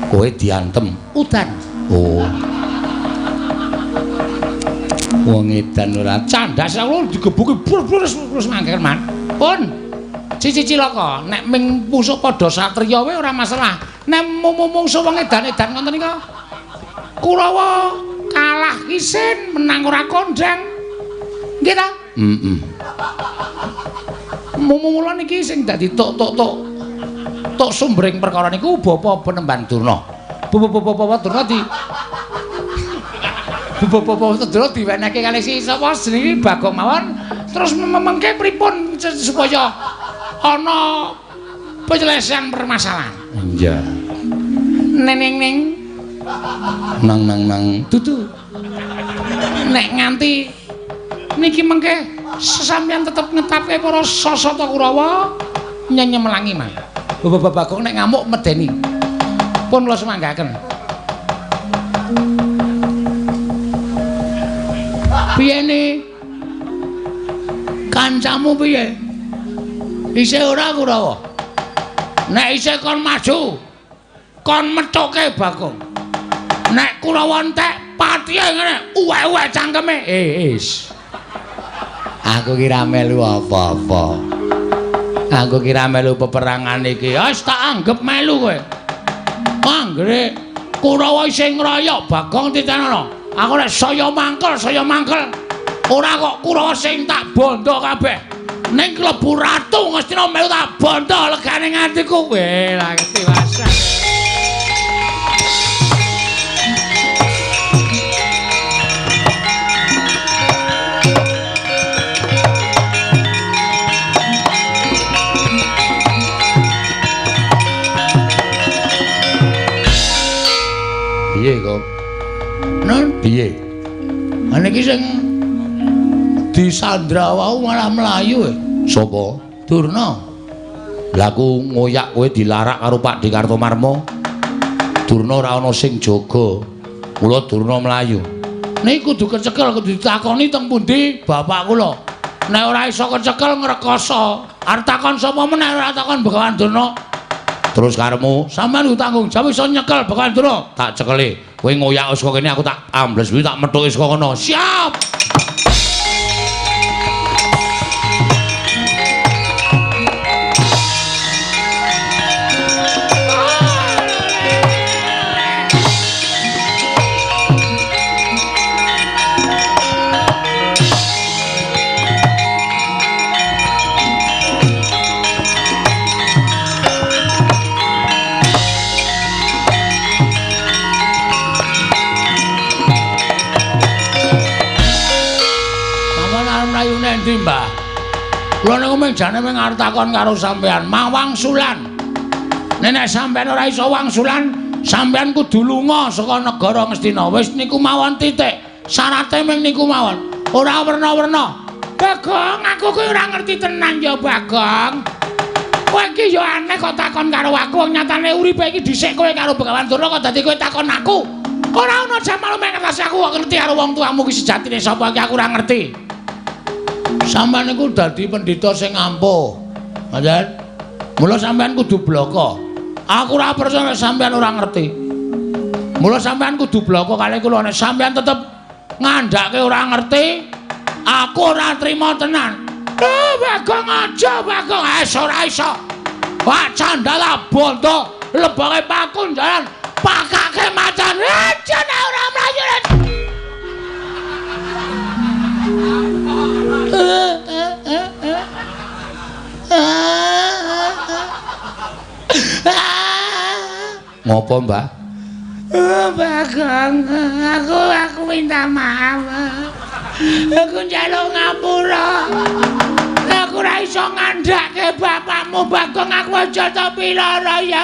Kowe diantem udan. Oh. Wong edan ora candas kula digebuki bres mangker man. Pun. Cici cilaka nek ming musuh padha satriya wae ora masalah. Nek mungsuh wong edan-edan ngoten nika Kurawa kalah isin menang ora kondang. Nggih ta? Heeh. Mula niki sing dadi tok sumbering perkara niku Bapa Penemban Durna. Bapa Durna di Bapa Durna diwenehke kalih si sapa jenenge Bagong mawon terus mengke pripun supaya ana penyelesaian permasalahan. Iya. Neng nang tutu. Nek nganti niki mengke sampeyan tetep ngetapke para Sasata Kurawa nyemelangi mah. Bapak kok nek ngamuk medeni. Pun kula semanggaken. Piye ne? Kancamu piye? Isih ora Kurawa? Nek isih kon maju, kon methuke Bagong. Nek Kurawa entek patihe ngene, uwek-uwek cangkeme. Is. Aku kira melu apa-apa. Aku kira melu peperangan iki. Wis tak anggap melu kowe. Anggere Kurawa isih ngroyok Bagong titenono. Aku nek saya mangkel. Ora kok Kurawa sing tak bondo kabeh. Ning klebu ratu Ngastina melu tak bondo legane ngatiku. Weh, lah ngerti wasan. Piye kok? Non Piye? ana iki sing disandra wau malah mlayu. Sapa? Durna. Lah aku ngoyak kowe dilarak karo Pak Dikartomarmo. Durna ora ana sing jaga. Mula Durna mlayu. Niku kudu kecekel, kudu ditakoni teng pundi bapak kula. Nek ora iso kecekel ngrekoso. Arep takon sapa meneh ora takon Begawan Durna. Terus karemu Sampeyan tanggung jawab iso nyekel Begawan Durna. tak cekeli. Kowe ngoyak saka kene aku tak ambles kuwi tak methuki saka kono. Siap. Endi Mbah? Kula niku mung jane mung arep takon karo sampean, mawang sulan. Nek sampean ora iso wangsulan, sampean kudu lunga saka negara Ngastina. Wis niku mawon titik. Syarate mung niku mawon. Ora werna-werna. Bagong, aku kuwi ora ngerti tenan ya, Bagong. Kowe iki ya aneh kok takon karo aku, wong nyatane uripe iki dhisik kowe karo Begawan Durna kok dadi kowe takon aku. Ora ana jamal mung ngerti aku kok ngerti karo wong tuamu ki sejatine sapa iki aku ora ngerti. Sampeyan niku dadi pendhita sing ampuh. Panjen. Mula sampeyan kudu bloko. Aku ora percaya sampeyan ora ngerti. Mula sampeyan kudu bloko kalih kula nek sampeyan tetep ngandhake ora ngerti, aku ora trima tenan. Bagong aja, Bagong. Ora iso. Wah, candala bondo, lebake pakun jalan, pakake macan. Jane ora mlayu. Ngopo, Mbah? Bagong, aku minta maaf. Aku njaluk ngapura. Aku ora iso ngandhake bapakmu, Bagong. Aku aja to pilara ya.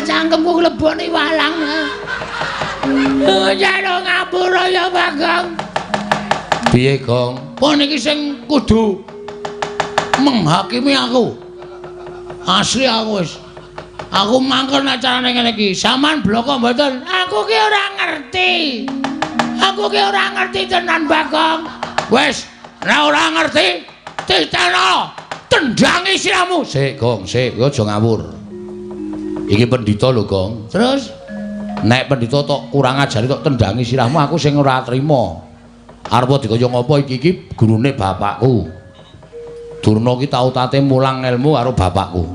Cangkemku kleboni walang. Njaluk ngapura ya, Bagong. Piye, Gong? Pon iki sing kudu menghakimi aku. Asli aku wis. Aku mangkel nek carane ngene iki. Saman bloko mboten. Aku ki ora ngerti. Aku ki ora ngerti tenan, Bagong. Wis, nek ora ngerti, titeno tendangi siramu. Sik, Gong, sik, kowe aja ngawur. Iki pendhita lho, Gong. Terus Nek pendhita tok kurang ajari tok tendangi sirahmu aku sing ora trima. Arep dikaya ngapa iki gurune bapakku. Durna ki tau tate mulang ilmu karo bapakku.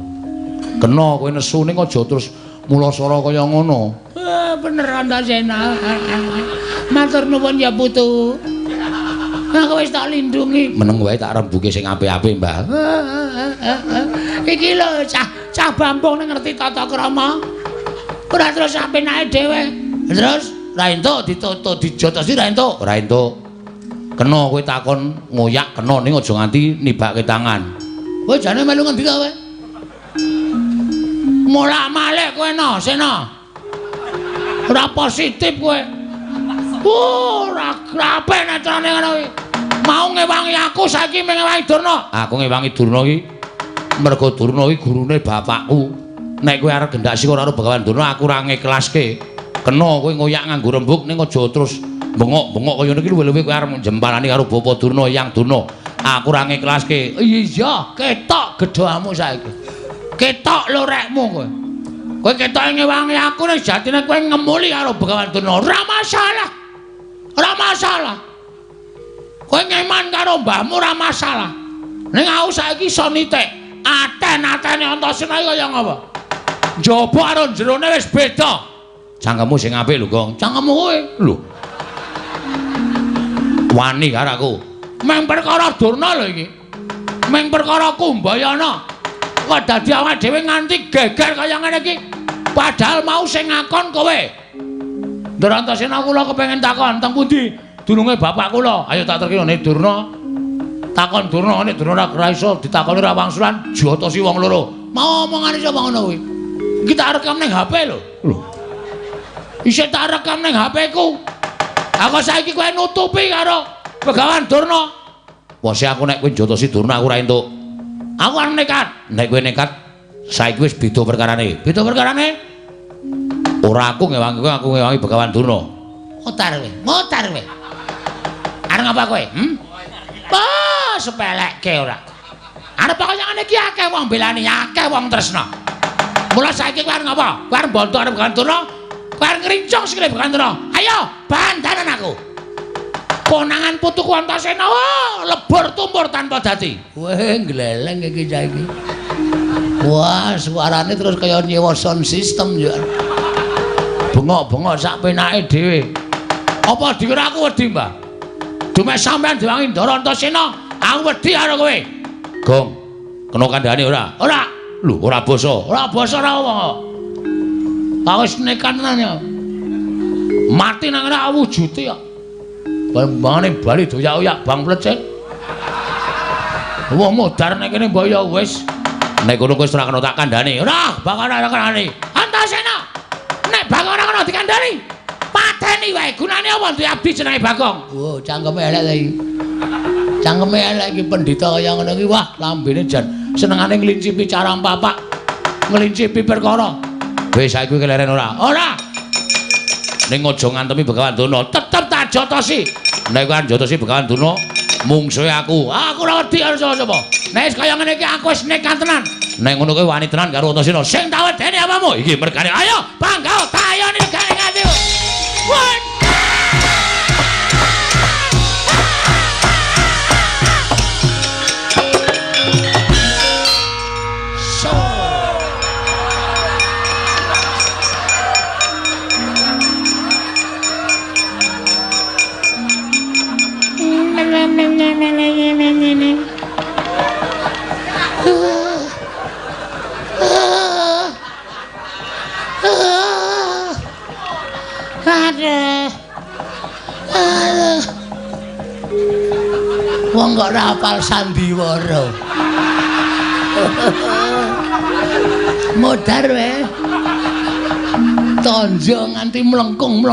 Kena kowe nesu ning aja terus mulasara kaya ngono. Bener Antasena. Matur nuwun ya Putu. Aku wis tak lindungi. Meneng wae tak rembuke sing apik-apik, Mbah. Iki lho cah Bambong ning ngerti tata krama. Ora terus apenake dhewe. Terus Ra entuk ditutuk dijotosi ra entuk. Ora entuk. Kena kowe takon ngoyak kena ning aja nganti nibake tangan. Kowe jane melu ngendi ta kowe? Molak-malik kowe no, sena. Ora positif kowe. Ora grape netrane ngono kuwi. Mau ngewangi aku saiki ngewangi Durna. Aku ngewangi Durna iki mergo Durna iki gurune bapakku. Nek kowe arep gendak sik ora karo Begawan Durna aku ora ngiklaske. Kena kowe ngoyak nganggo rembug ning aja terus bengok-bengok kaya niki luwe-luwe kowe arep jemparani karo Bapak Durna, Yang Durna. Aku ora ngiklaske. Iya, ketok gedhamu saiki. Ketok lorekmu kowe. Kowe ketok ngewangi aku nek jatine kowe ngemuli karo Begawan Durna. Ora masalah. Ora masalah. Kowe ngeman karo mbahmu ora masalah. Ning aku saiki iso nitik. Aten-atene Antasena iki kaya ngapa? Njaba karo jerone wis beda. Cangkemmu sing apik lho, Gong. Cangkemmu kowe. Lho. Wani karo aku. Meng perkara Durna lho iki. Meng perkara Kumbayana. Kok dadi awake dhewe nganti geger kaya ngene iki. Padahal mau sing ngakon kowe. Ndara Antasena kula kepengin takon teng pundi dununge bapak kula. Ayo tak terkira nek Durna. Takon Durna nek Durna ora iso ditakoni ra wangsulan jotosi wong loro. Mau omongane sapa ngono kuwi? Iki tak rekam ning HP lho. Lho. Isih tak rekam ning HP-ku. Aku saiki kowe nutupi karo Begawan Durna. Wose aku nek kowe jotosi Durna aku ora entuk. Aku arep nekat. Nek kowe nekat saiki wis beda perkarane. Beda perkarane? Ora aku ngewangi kowe, aku ngewangi Begawan Durna. Motar kowe, motar kowe. Arep apa kowe? Wah, sepelekke ora. Arep kaya ngene iki akeh wong belani, akeh wong tresna. Mula saiki kowe arep ngapa? Kowe arep bantu arep Begawan Durna? Kowe arep ngrincong sikile Begawan Durna. Ayo, bandanan aku. Konangan putuku Antasena lebur tumpur tanpa dadi. Weh, gleleng iki saiki. Wah, suarane terus kaya nyewa sound system ya. Bengok-bengok sak penake dhewe. Apa dikira aku wedi, Mbah? Dumek sampean diwangi Ndara Antasena, aku wedi karo kowe. Gong, kena kandhane ora? Ora. Lho, ora basa. Ora basa ora omong kok. Aku wis nekat tenan ya. Mati nang ngene awujute kok. Bambane bali doyak-oyak bang plecet. Wong modar nek kene mbok ya wis. Nek ngono kowe ora kena tak kandhane. Ora, bakal ora kandhani. Antasena. Nek bakal ora kena dikandhani. Pateni wae. Gunane apa duwe abdi jenenge Bagong? Oh, cangkeme elek ta iki. Cangkeme elek iki pendhita kaya ngono iki. Wah, lambene jan senengane nglincipi carang papak. Nglincipi perkara. Wis saiki kowe keleren ora? Ora. Ning aja ngantemi Begawan Durna. Tetep tak jotosi. Nek kowe jotosi Begawan Durna, mungsuhe aku. Aku ora wedi karo sapa-sapa. Nek wis kaya ngene iki aku wis nekat tenan. Nek ngono kowe wani tenan karo Antasena. Sing tak wedeni apamu? Iki mergane. Ayo, bangga tayoni negane ngati. Wah. Wong kok ora hafal sandiwara. Modar wae. Tonjo nganti mlengkung.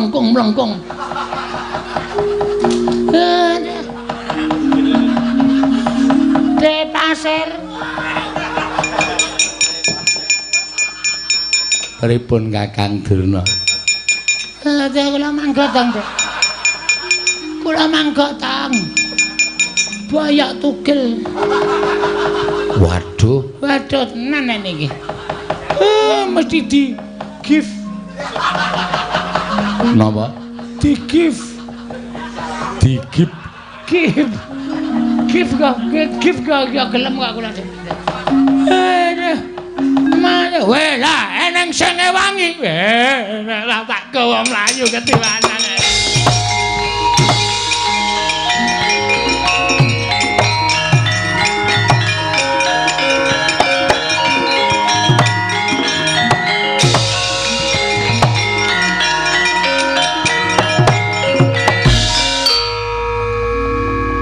De pasir. Pripun Kakang Durna? Kula mangga tang. Kula mangga tang. Bayak tugel. Waduh. Waduh tenan niki. Mesti di gift. Napa? Di gift. Digip. Gift. Gift kok ya gelem kok kula. Mana weh lah eneng sing ngewangi. Lah tak wong mlayu ketiwanan.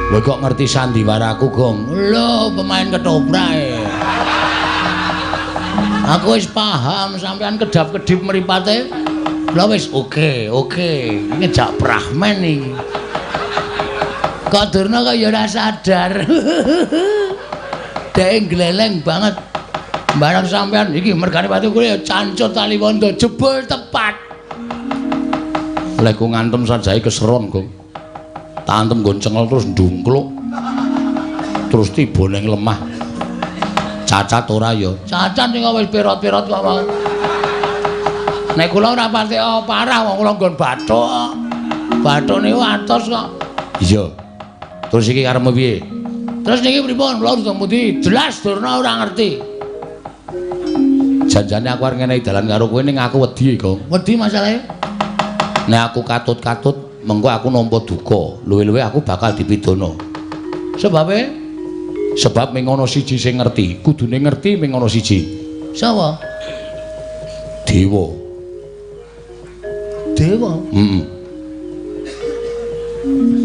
Lho kok ngerti sandiwaraku, Gong? Lho, pemain ketoprak. Aku wis paham sampean kedap-kedip mripate. Lha wis oke. Ngejak Brahman iki. Kok durna kok ya ora sadar. Dek gleleng banget. Barang sampean iki mergane pati kuwi cancut tali wondo jebul tepat. Lek ku ngantem sajae keseron, Gong. Tak antem nggon cengel terus ndungkluk. Terus tiba ning lemah. Cacat ora ya? Cacat ning wis pirot-pirot kok mau. Nek kula ora pati parah wong kula nggon bathuk. Bathuk niku atos kok. Iya. Terus iki karepmu piye? Terus niki pripun? Kula udah mudi jelas durna ora ngerti. Janjane aku arep ngenehi dalan karo kowe ning aku wedi, Gong. Wedi masalahe? Nek aku katut-katut mengko aku nampa duka, luwe-luwe aku bakal dipidana. Sebab ming ana siji sing ngerti, kudune ngerti ming ana siji. Sapa? Dewa. Dewa? Heeh.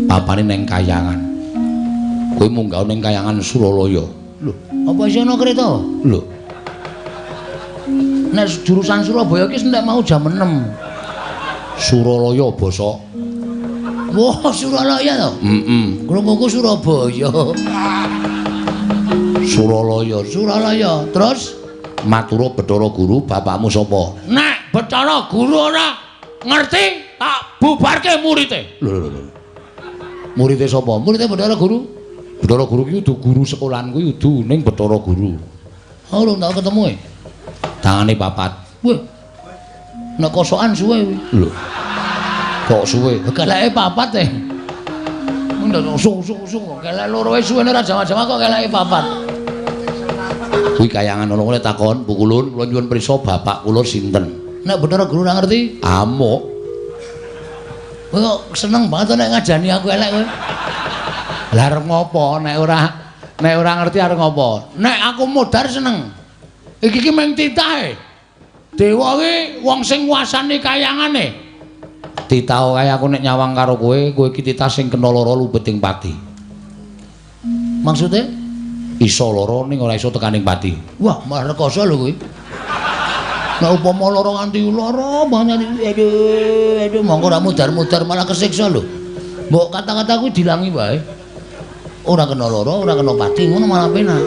Papane ning Kayangan. Kowe munggah ning Kayangan Suralaya. Lho, apa isih ana kereta? Lho. Nek jurusan Surabaya ki nek mau jam 6. Suralaya basa. Wah, Suralaya to? Heeh. Krunguku Surabaya. Suralaya. Terus matura Bathara Guru, bapakmu sapa? nek Bathara Guru ora ngerti, tak bubarke murite. Lho. Murite sapa? Murite Bathara Guru. Bathara Guru ki udu guru sekolahan kuwi udu ning Bathara Guru. Oh, lho tak ketemu e. Tangane papat. Wah. Nek kosokan suwe kuwi. Lho. Kok suwe? Keleke papat e. Ndak sung. Kelek loro wis suwene ora jama-jama kok keleke papat. Kuwi Kayangan ana kene takon, Bu Kulun, kula nyuwun prisa bapak kula sinten? Nek Bathara Guru ora ngerti, Amuk. kowe kok seneng banget nek ngajani aku elek kowe. Lah arep ngopo nek ora ngerti arep ngopo? Nek aku modar seneng. Iki ki mung titahe. Dewa ki wong sing nguasani Kayangane. Ditau kae aku nek nyawang karo kowe iki titah sing kena lara lubeting pati. Maksude? Iso lara ning ora iso tekaning pati. Wah, malah rekoso lho kuwi. Nek upama lara nganti lara banget aduh mongko ora mudar-mudar malah kesiksa lho. Mbok kata-kata kuwi dilangi wae. Ora kena lara, ora kena pati, ngono malah penak.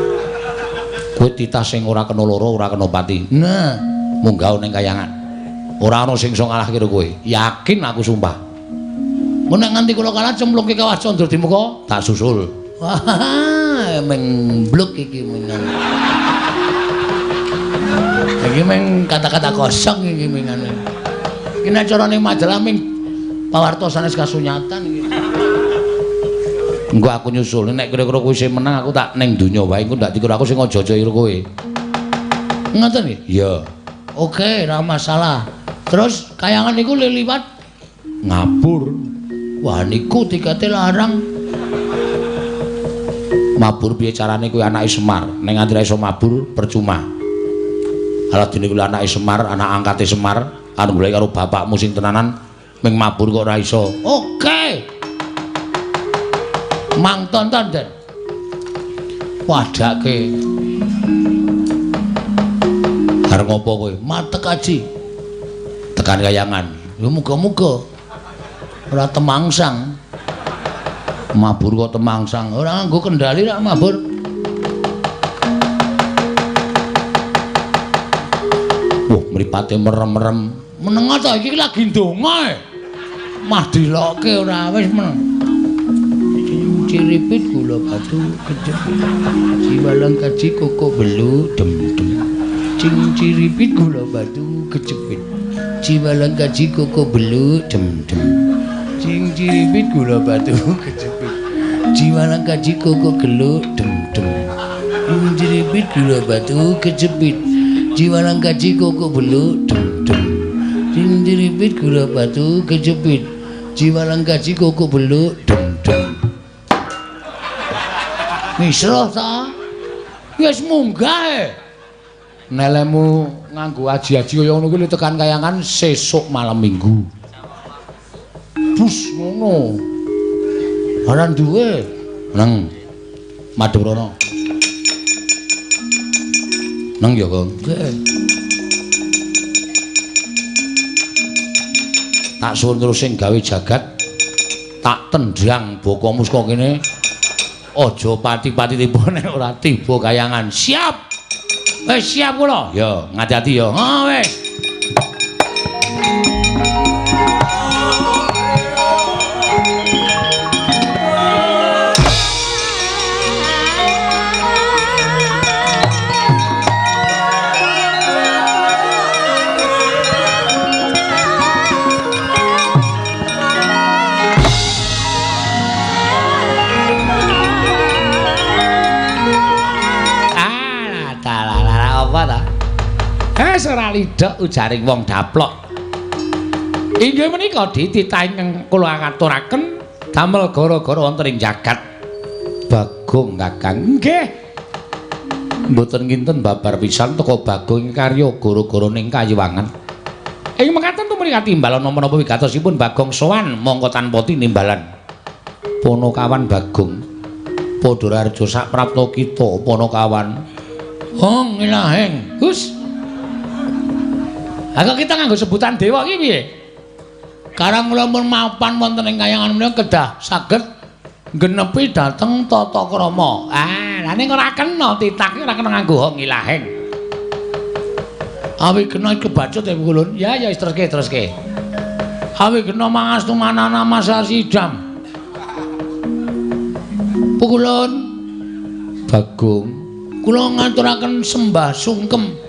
Kowe titah sing ora kena lara, ora kena pati. Nah, Munggah ning Kayangan. Ora ana sing iso ngalahke kowe. Yakin aku sumpah. mun nek nganti kula kalah cemplungke Kawah Candra di muka, Tak susul. wah, mengbluk iki mengan. Iki meng kata-kata kosong iki mengane. Iki nek carane majalah ming pawarta sanes kasunyatan iki. Engko aku nyusul nek kira-kira kowe sing menang aku tak ning donya wae engko ndak dikira aku sing aja-aja karo kowe. Ngoten iki? Iya. Oke, ora masalah. Terus Kayangan niku liwat Ngabur. wah niku tikete larang. Mabur piye carane kowe anake Semar? Ning nganti ra iso mabur percuma. Ala dene kuwi anake Semar, anak angkate Semar, anu golek karo bapakmu sing tenanan ming mabur kok ora iso. Oke. Mang tonton Den. Wadake. Arep ngopo kowe? Matek aji. Tekan Kayangan. Ya muga-muga ora temangsang. Mabur kok temangsang. Ora nganggo kendali rak mabur. Wah, mripate merem-merem. Meneng ta iki lagi ndonga. Mah dilokke ora wis meneng. Ciripit gula batu kejepit. Jiwalang kaji koko belu dem-dem. Cing ciripit gula batu kejepit. Jiwalang kaji koko belu dem-dem. Cing ciripit gula batu kejepit. Jiwalang kaji koko gelu dem-dem. Cing ciripit gula batu kejepit. Jiwalang kaji koko belu dem-dem. Cing ciripit gula batu kejepit. Jiwalang kaji koko belu dem-dem. Misra ta? Wis munggah e. Nelemu nganggo aji-aji kaya ngono kuwi tekan Kayangan sesuk malam Minggu. Bus ngono. Ora duwe. Nang Madurana. Nang ya, Kang. Tak suwun terus sing gawe jagat tak tendang Baka Muska kene. Aja pati-patipun nek ora tiba kayangan. Siap. Wis siap kula. Ya, ngati-ati ya. Ha wis. Ora lidhek ujaring wong daplok. Inggih menika dititah ingkang kula aturaken damel gara-gara wonten ing jagat Bagong Kakang. Nggih. Mboten kinten babar pisan teka Bagong karya gara-gara ning Kayiwangan. Ing mekaten tumriki timbal napa-napa wigatosipun Bagong sowan mongko tanpa tinimbalan. Ponokawan Bagong padha raja sak prapta kita Ponokawan. Hong ilaheng. Gus. Aku kita nganggo sebutan dewa iki piye? Karang kula mun mapan wonten ing kayangan menika kedah saged genepi dhateng tata krama. Lah ning ora kena titah ora kena nganggo hong ilaheng. Awi kena kebacut ya Pukulun. Ya wis teruske. Awi kena mangastu manana masa sidam. Pukulun Bagong kula ngaturaken sembah sungkem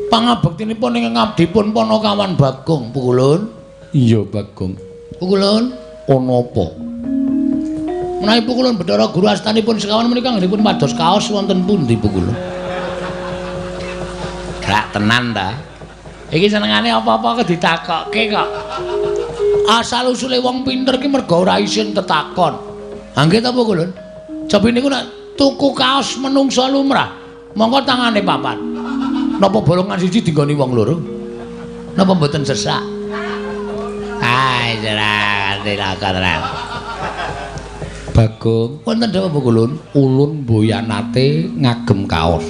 pangabektinipun ing ngabdipun Ponokawan Bagong Pukulun. Iya Bagong. Pukulun ana apa? Menawi Pukulun Bathara Guru astanipun sekawan menika nggih pados kaos wonten pundi Pukulun? Gak tenan ta. Iki senengane apa-apa kok ditakokke kok. Asal usule wong pinter ki mergo ora isin tetakon. Ha nggih ta Pukulun? Cobi niku nek tuku kaos menungsa lumrah, monggo tangane papat. Napa bolongan siji dinggoni wong loro? Napa mboten sesak? Hai, silakan. Bagong, wonten dawuh Pukulun, ulun mboyanate ngagem kaos.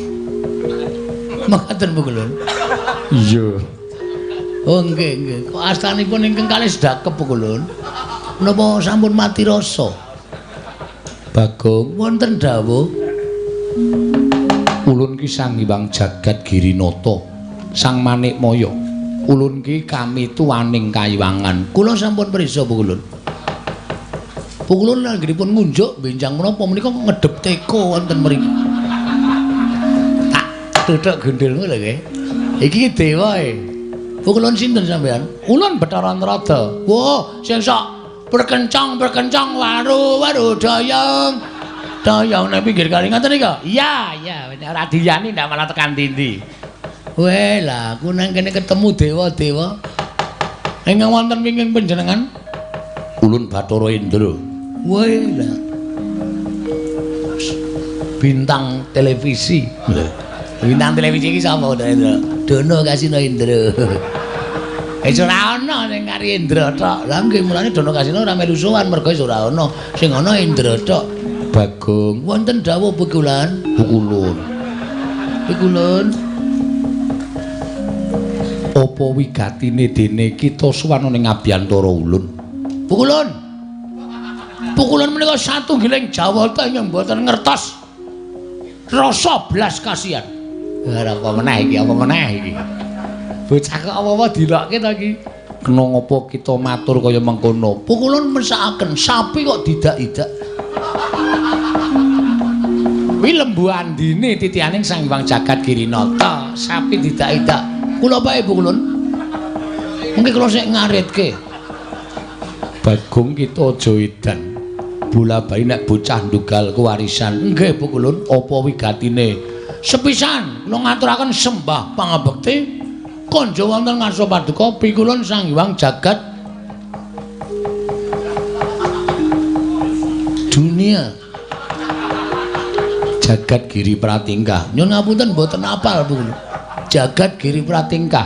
Mekaten Pukulun. Iya. Oh nggih. Kok astanipun ingkang kalih sedakep Pukulun. Napa sampun mati rasa? Bagong, wonten dawuh ulun ki Sang Hyang Jagat Girinata, Sang Manikmaya. Ulun ki kami tuwaning Kayiwangan. Kula sampun prisa Pukulun. Pukulun anggenipun ngunjuk benjang menapa menika ngedhep teko wonten mriki. Tak tuthuk gendhelmu lho nggih. Iki dewa e. Pukulun sinten sampean? Ulun Bathara Antarada. Wah, sing sok berkencang waru dayang. Dayang nek pinggir kali ngoten nika. Iya, ora diyani ndak malah tekan ndi. Weh lah, aku nang kene ketemu dewa-dewa. Ingkang wonten wingking panjenengan? Ulun Bathara Indra. Weh lah. Bintang televisi. Bintang televisi iki sapa Indra? Dono Kasino Indra. Ora ana sing kari Indra tok. Lah nggih mulane Dono Kasino ora melu sowan mergo ora ana. Sing ana Indra tok. Bagong, wonten dawuh Pukulun. Pukulun. Apa wigatine dene kita suwana ning Abyantara Ulun? Pukulun menika satunggiling jawata ingkang mboten ngertos rasa blas kasihan. Ora apa meneh iki, Bocah kok apa-apa dilokke ta iki? Kena ngapa kita matur kaya mengkono? Pukulun mesakaken sapi kok didak-idak. Kuwi lembu andine titihaning Sang Hyang Jagat Girinata, sapi didak-idak. Kula bae Pukulun. Mungkin kula sik ngaritke. Bagong kita aja edan. Bola-bali nek bocah ndugal kewarisan. Nggih Pukulun, apa wigatine? Sepisan kula ngaturaken sembah pangabekti kanja wonten ngarsa paduka pikulun Sang Hyang Jagat Dunia. Jagat Giri Pratingkah. Nyun ngapunten mboten apal, Bu. Jagat Giri Pratingkah.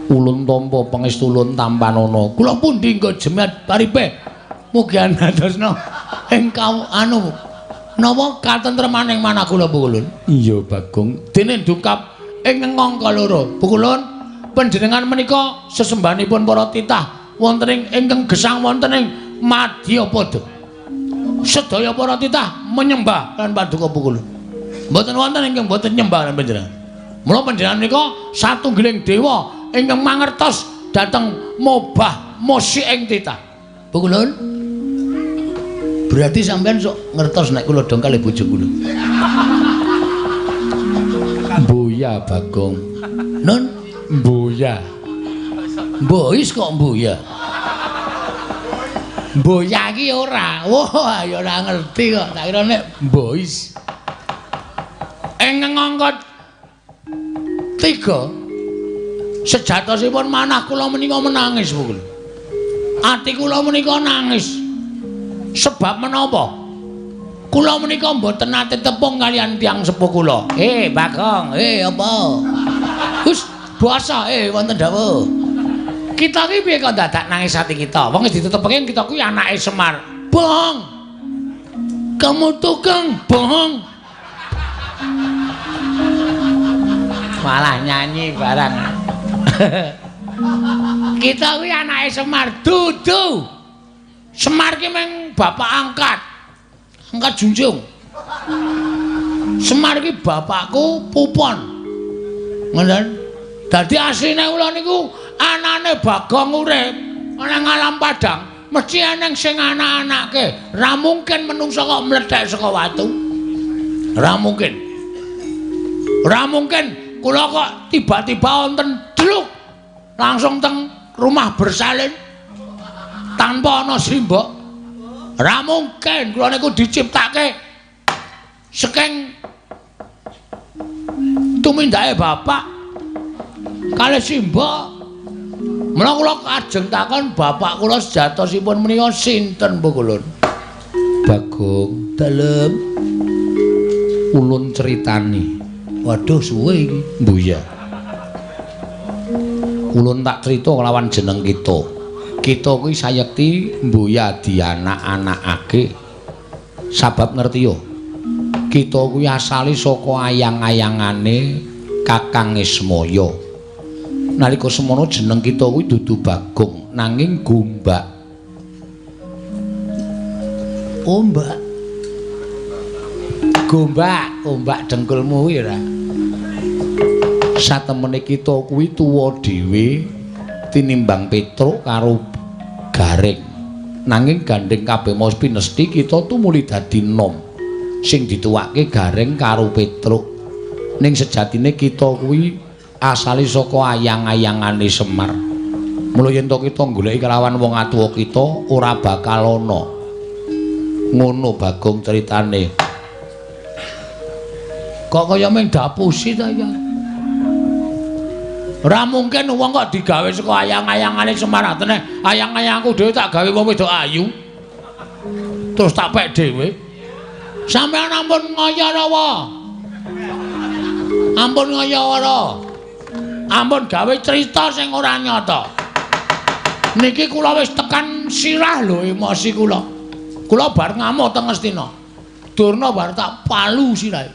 Ulun tampa pangestu ulun tampanana. Kula pundi nggo jemet paripe. Mugi anadosna ing Napa katentremaning manah kula Bu Kulun? Iya Bagong. Dene dungkap ing ngangka loro. Bu Kulun, panjenengan menika sesembahanipun para titah wonten ing ingkang gesang wonten ing Madyapada. Sedaya para titah menyembah lan paduka Bu Kulun. Mboten wonten ingkang mboten nyembah lan panjenengan. Mula panjenengan menika satunggiling dewa ingkang mangertos dhateng mobah musik ing titah. Bu Kulun, berarti sampean sok ngertos nek kula dong kalih bojo kula. Mbuya Bagong. Nun, Mbuya. mbois kok mbuya. Mboya iki ora. Wah, ya ora ngerti kok. Tak kira nek mbois. Ing ngangkat 3 sejatosipun manah kula menika menangis, Bu. Ati kula menika nangis. Sebab menapa? Kula menika mboten nate tepung kalian tiyang sepuh kula. Bagong, apa? Gus, basa wonten dawuh. Kita iki piye kok dadak nangis ati kita? Wong ditutupke kita kuwi anake Semar. Bong. Kamu tukang bohong. Malah nyanyi barang. Kita kuwi anake Semar, dudu. Semar ki meng bapak angkat junjung. Semar ki bapakku Pupon. Ngoten. Dadi asline kula niku anane Bagong urip ana ngalam padang, mesti ana sing anak-anake. Ra mungkin menungsa kok mledhek saka watu. Ra mungkin. Ra mungkin kula kok tiba-tiba wonten deluk langsung teng rumah bersalin tanpa ana simbok. Ra mungkin kula niku diciptake saking tumindake bapak kalih simbok. Mula kula ajeng takon bapak kula sejatosipun menika sinten Bu Kulun? Bagong, dalem ulun critani. Waduh suwe iki. Mbuya. Ulun tak crita kelawan jeneng kita. Kita kuwi sayekti mbuya dianak-anakake. Sabab ngerti yo. Kita kuwi asale saka ayang-ayangane Kakang Ismaya. Nalika semono jeneng kita kuwi dudu Bagong nanging Gombak. Ombak. Gombak dengkulmu kuwi ora. Satemene kita kuwi tuwa dhewe tinimbang Petruk karo Gareng. Nanging gandeng kabeh mau pinesti kita tumuli dadi nom. Sing dituwake Gareng karo Petruk. Ning sejatine kita kuwi asale saka ayang-ayangane Semar. Mula yen to kita goleki kelawan wong atuwa kita ora bakal ana. Ngono Bagong critane. Kok kaya ming dapusi ta ya? Ora mungkin wong kok digawe saka ayang-ayangane Semar. Atene ayang-ayangku dhewe tak gawe wong wedok ayu. Terus tak pek dhewe. Sampeyan ampun ngayarawa. Ampun ngayara. Ampun gawe cerita sing ora nyata. Niki kula wis tekan sirah lho emosi kula. Kula bar ngamuk teng Astina. Durna bar tak palu sirahe.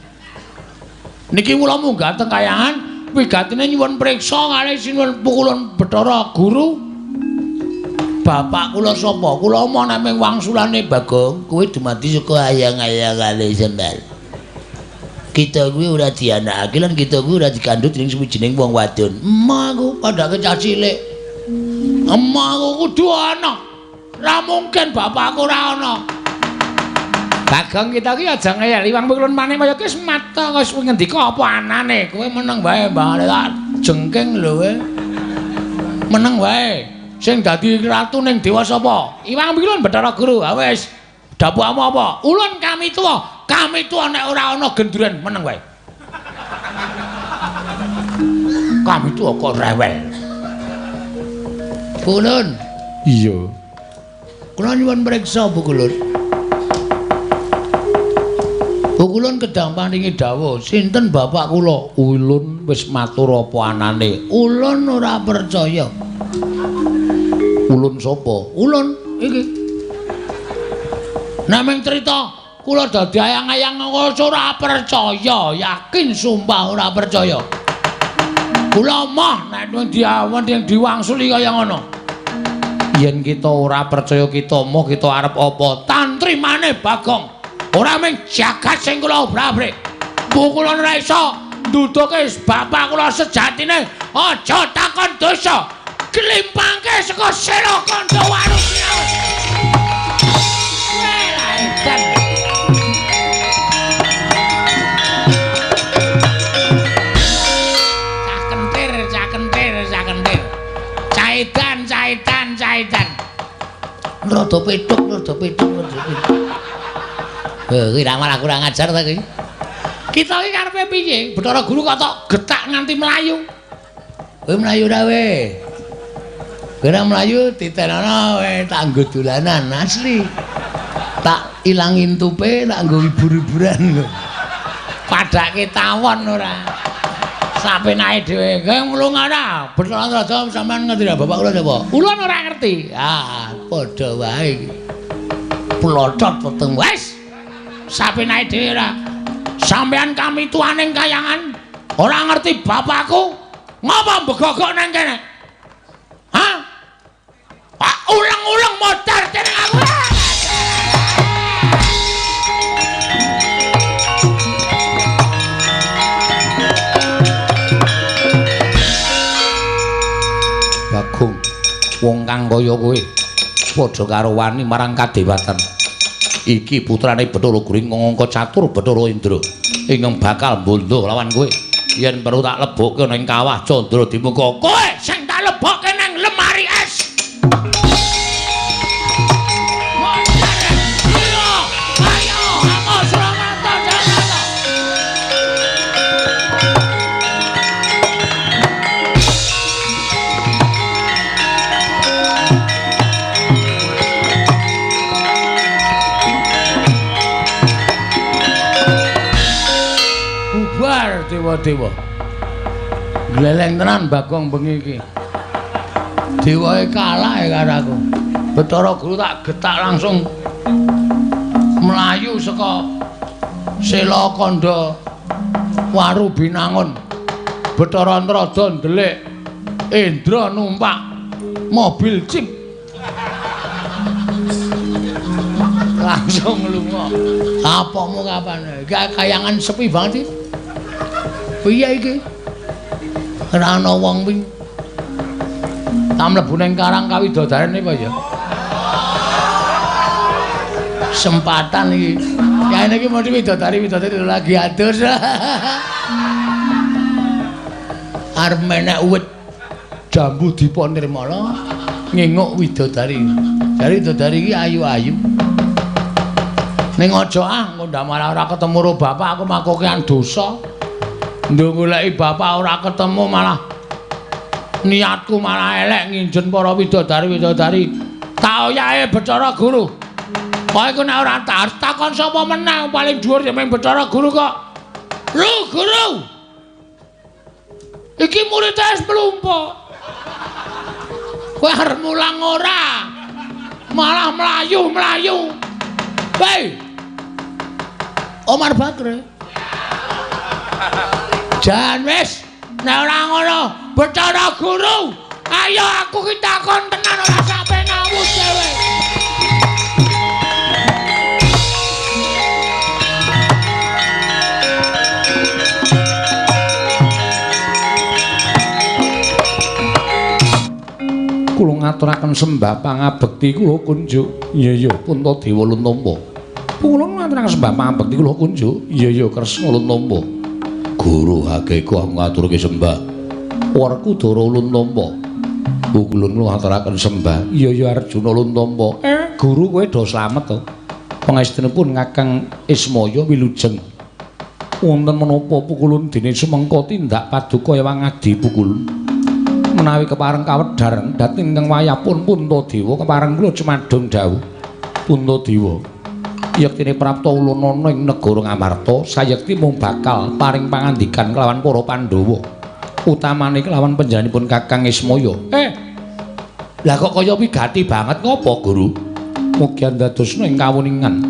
Niki kula munggah teng kayangan wigatine nyuwun priksa kalih sinuwun pukulun Bathara Guru. Bapak kula sapa? Kula omong nek ming wangsulane Bagong, kowe dumadi saka ayang-ayangane Semar. Kita kuwi ora dianakake lan kita kuwi ora dikandhut dening suwijining wong wadon. Emakku padake cah cilik. Emakku kudu ana. Ra mungkin bapakku ora ana. Bagong kita ki aja ngeyel iwang pukulun maneh kaya ki mata wis ngendika apa anane. Kowe meneng wae, Mbah. Jengking lho kowe. Meneng wae. Sing dadi ratu ning dewa sapa? Iwang pukulun Bathara Guru. Ha wis. Dapukamu apa? Ulun kami tuwa. Kami tuwa nek ora ana genduren meneng wae. Kami tuwa kok rewel. Pukulun. Iya. Kula nyuwun priksa Pukulun. Pukulun kedang paringi dawuh, sinten bapak kula? Ulun wis matur apa anane. Ulun ora percaya. Ulun sapa? Ulun iki. Nameng cerita kula dadi ayang-ayang ora percaya, yakin sumpah ora percaya. Kula moh nek diawan yang diwangsuli kaya ngono. Yen kita ora percaya kita moh kita arep apa? Tantrimane Bagong. Ora mung jagat sing kula obrak-abrik. Bu kula ora iso nduduke bapak kula sejatine aja takon dosa. Klimpangke saka Sela Kanda Warusina. Caitan. Rada petuk. Kuwi ra malah kurang ajar ta kuwi. Kita iki karepe piye? Bathara Guru kok tok getak nganti mlayu. Kowe mlayu ra we? Kowe ra mlayu ditenono we tak nggo dolanan asli. Tak ilangin tupe tak nggo hibur-hiburan. Padake tawon ora. Sapenake dhewe, kowe mulung ora. Bathara Raja sampean ngerti ra bapak kula sapa? Kula ora ngerti. Ah, padha wae. Plothot weteng wis. Sapenake dhewe ora. Sampean kami tuaning kayangan ora ngerti bapakku ngapa begogok nang kene. Hah? Pak ulang-ulang modar dening aku. Bagong, wong kang kaya kowe padha karo wani marang kadewatan. Iki putrane Bathara Guru ngangka catur Bathara Indra ingkang bakal bondo lawan kowe. Yen perlu tak lebokke ning kawah Candra Dimuka. Kowe sing tak lebokke nang lemari es. Ayo, aku Surakarta Jakarta. Bubar dewa-dewa. Gleleng tenan Bagong bengi iki. Dewae kalah karo aku. Bathara Guru tak getak langsung mlayu saka Sela Kanda Waru Binangun. Bathara Antrada ndelik Indra numpak mobil jeep. Langsung lunga. Apamu kapan? Kayangan sepi banget iki. Piye iki? Ora ana wong kuwi. Tak mlebu ning Karang Kawidodaren iki apa ya? Sempatan iki. Ya iki mesti widodari lagi adus. Arep menek uwit jambu dipa nirmala ngenguk widodari. Jare widodari iki ayu-ayu. Ning aja ngundang malah ora ketemu karo bapak aku makokean dosa. Nduk goleki bapak ora ketemu malah niatku malah elek nginjen para widodari-widodari. Tak oyahe Bathara Guru. Kowe iku nek ora tak takon sapa meneh paling dhuwur ya mung Bathara Guru kok. Lho Guru. Iki murid es mlumpa. Kowe arep mulang ora? Malah mlayu-mlayu. Hei. Omar Bakre. Jan wis, nek ora ngono, Bathara Guru, ayo aku ki takon tenan ora sampe ngawur dhewe. Kula ngaturaken sembah pangabekti kula kunjuk. Iya, Puntadewa Luntampa. Kula ngaturaken sembah pangabekti kula kunjuk. Iya, Kresna Luntampa. Guru hakeku aku ngaturke sembah Werkudara Luntampa. Kulun ngaturaken sembah iya Arjuna Luntampa. Guru kowe do slamet to. Pangestunipun Kakang Ismaya wilujeng. Wonten menapa pukulun dene sumengko tindak paduka ewang adi pukulun. Menawi kepareng kawedhar dhateng ingkang wayahipun Puntadewa kepareng kula cumadung dawuh. Puntadewa yektine prapta ulana ing negara Ngamarta sayekti mung bakal paring pangandikan kelawan para Pandhawa utamane kelawan panjenenganipun Kakang Ismaya. Lah kok kaya wigati banget ngopo Guru? Mugi andadosna ing kawuningan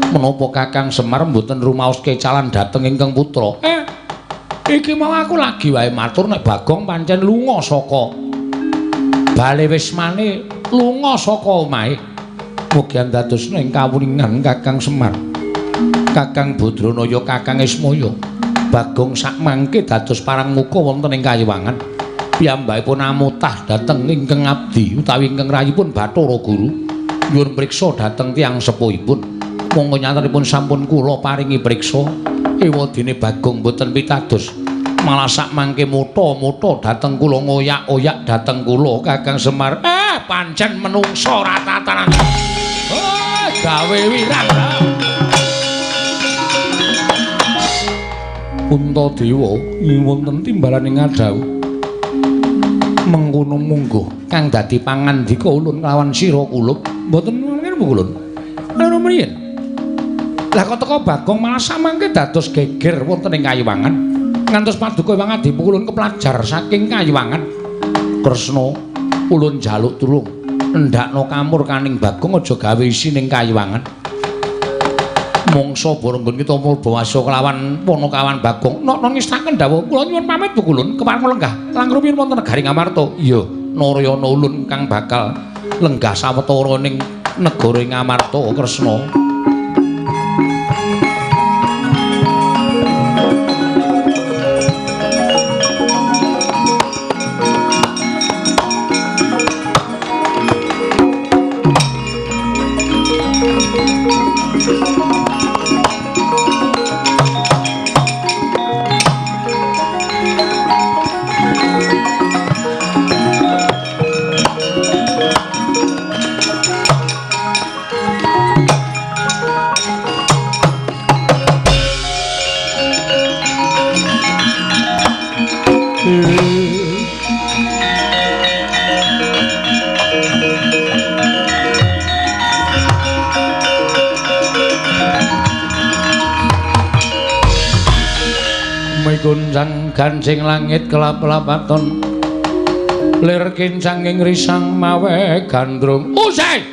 Menapa Kakang Semar mboten rumaos kecalan dhateng ingkang putra? Iki mau aku lagi wae matur nek Bagong pancen lunga saka bale wismane, lunga saka omahe. Mugi andadosna ing kawuningan Kakang Semar, Kakang Badranaya, Kakang Ismaya, Bagong sakmangke dados parang muka wonten ing Kayiwangan. Piyambakipun amutah dhateng ingkang abdi utawi ingkang rayipun Bathara Guru. Nyuwun priksa dhateng tiyang sepuhipun. Monggo nyantenipun sampun kula paringi priksa. Ewadene Bagong boten pitados. Malah sakmangke mutha-mutha dhateng kula ngoyak-oyak dhateng kula Kakang Semar. Pancen menungsa ratatanan. Gawe wirang. Puntadewa wonten timbalaning ngadhau. Mengkono mungguh kang dadi pangandika ulun kelawan sira kulup. Mboten ngene ulun. Lha mriyen. Lah kok teka Bagong malah samangke dados geger wonten ing Kayiwangan. Ngantos paduka Hyang Adimu ulun keplajar saking Kayiwangan. Kresna ulun njaluk tulung ndakno kamur kaning Bagong aja gawe isi ning Kayiwangan. Mongso barenggon kita mulbawasa kelawan Panakawan Bagong. Nok ngestaken dawuh kula nyuwun pamit Bu Kulun kepareng lenggah. Langkung rumiyin wonten negari Ngamarta. Iya, Narayana ulun kang bakal lenggah sawetara ning negara Ngamarta Kresna. Kuncang gancing langit kelap-kelapaton lir kincanging risang mawe gandrung usai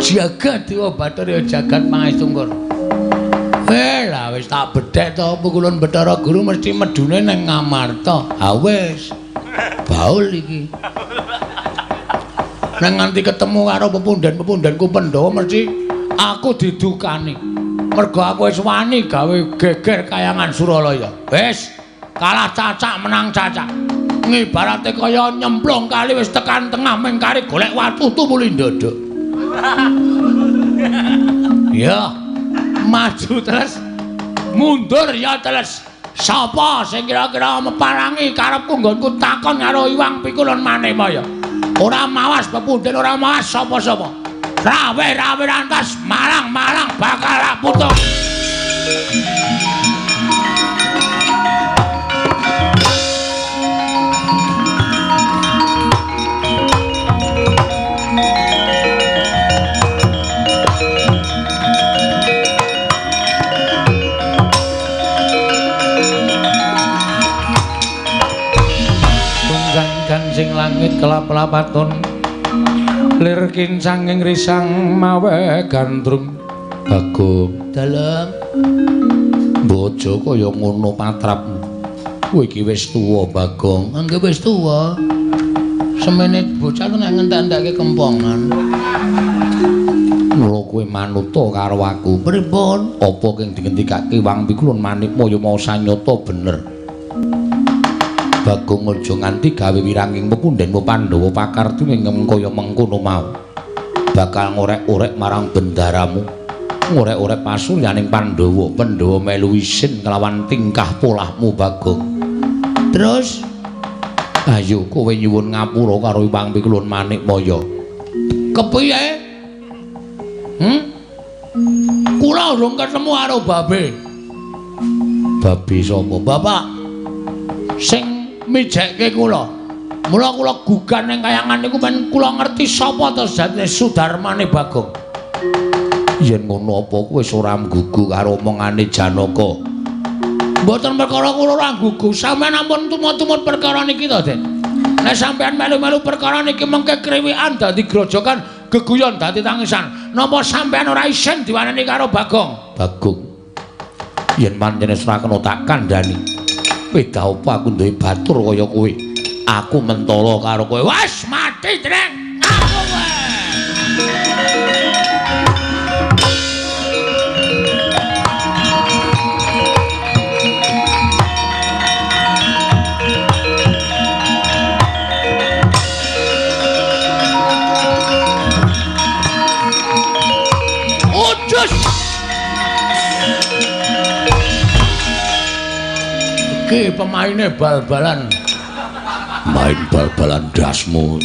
jagat Dewa Bathara jagat Pangestu. Lah wis tak bedhek to pukulun Bathara Guru mesti medune nang Ngamarta. Ha wis baul iki nang nganti ketemu karo pepundhen-pepundhenku Pandhawa mesti aku didukani. Mergo aku wis wani gawe geger Kayangan Suralaya. Wis, kalah cacak menang cacak. Ngibarate kaya nyemplung kali wis tekan tengah ming kari golek watu tumuli ndodok. Ya, maju terus. Mundur ya terus. Sapa sing kira-kira meparangi karepku nggonku takon karo Iwang Pikulun Manemaya. Ora mawas pepundhen, ora mawas sapa-sapa. Rawe rantas marang bakal putuk. Tunggang gancing langit kelap-kelapaton lir kincanging risang mawe gandrung. Bagong dalem bojo kaya ngono patrapmu. Kowe iki wis tuwa Bagong. Angge wis tuwa. Semene bocah nek ngentek-entekke kempongan. Mula kowe manuta karo aku. Pripun? Apa kang dingendikake Wang Pikulun Manikmaya mau sanyata bener. Bagong aja nganti gawe wiranging pepundhenmu Pandhawa pakartu ing kaya mengkono mau. Bakal ngorek-orek marang bendaramu. Ngorek-orek pasuryaning Pandhawa. Pandhawa melu isin kelawan tingkah polahmu Bagong. Terus ayo kowe nyuwun ngapura karo Wang Pikulun Manikmaya. Kepiye? Kula urung ketemu karo babe. Babe sapa? Bapak sing mijekke kula. Mula kula gugan ning Kayangan niku men kula ngerti sapa to jane Sudarmane Bagong. Yen ngono apa kowe ora nggugu karo omongane Janaka? Mboten perkara kula ora nggugu, sampeyan ampun tumut-tumut perkara niki to, Den. Nek sampeyan melu-melu perkara niki mengke kriwikan dadi grojogan geguyon dadi tangisan. Napa sampean ora isin diwaneni karo Bagong? Bagong. Yen pancen ora kena tak kandhani. Beda apa aku duwe batur kaya kowe. Aku mentala karo kowe. Wes mati dreng. Aku kowe. Iki pemaine bal-balan. Main bal-balan dasmu.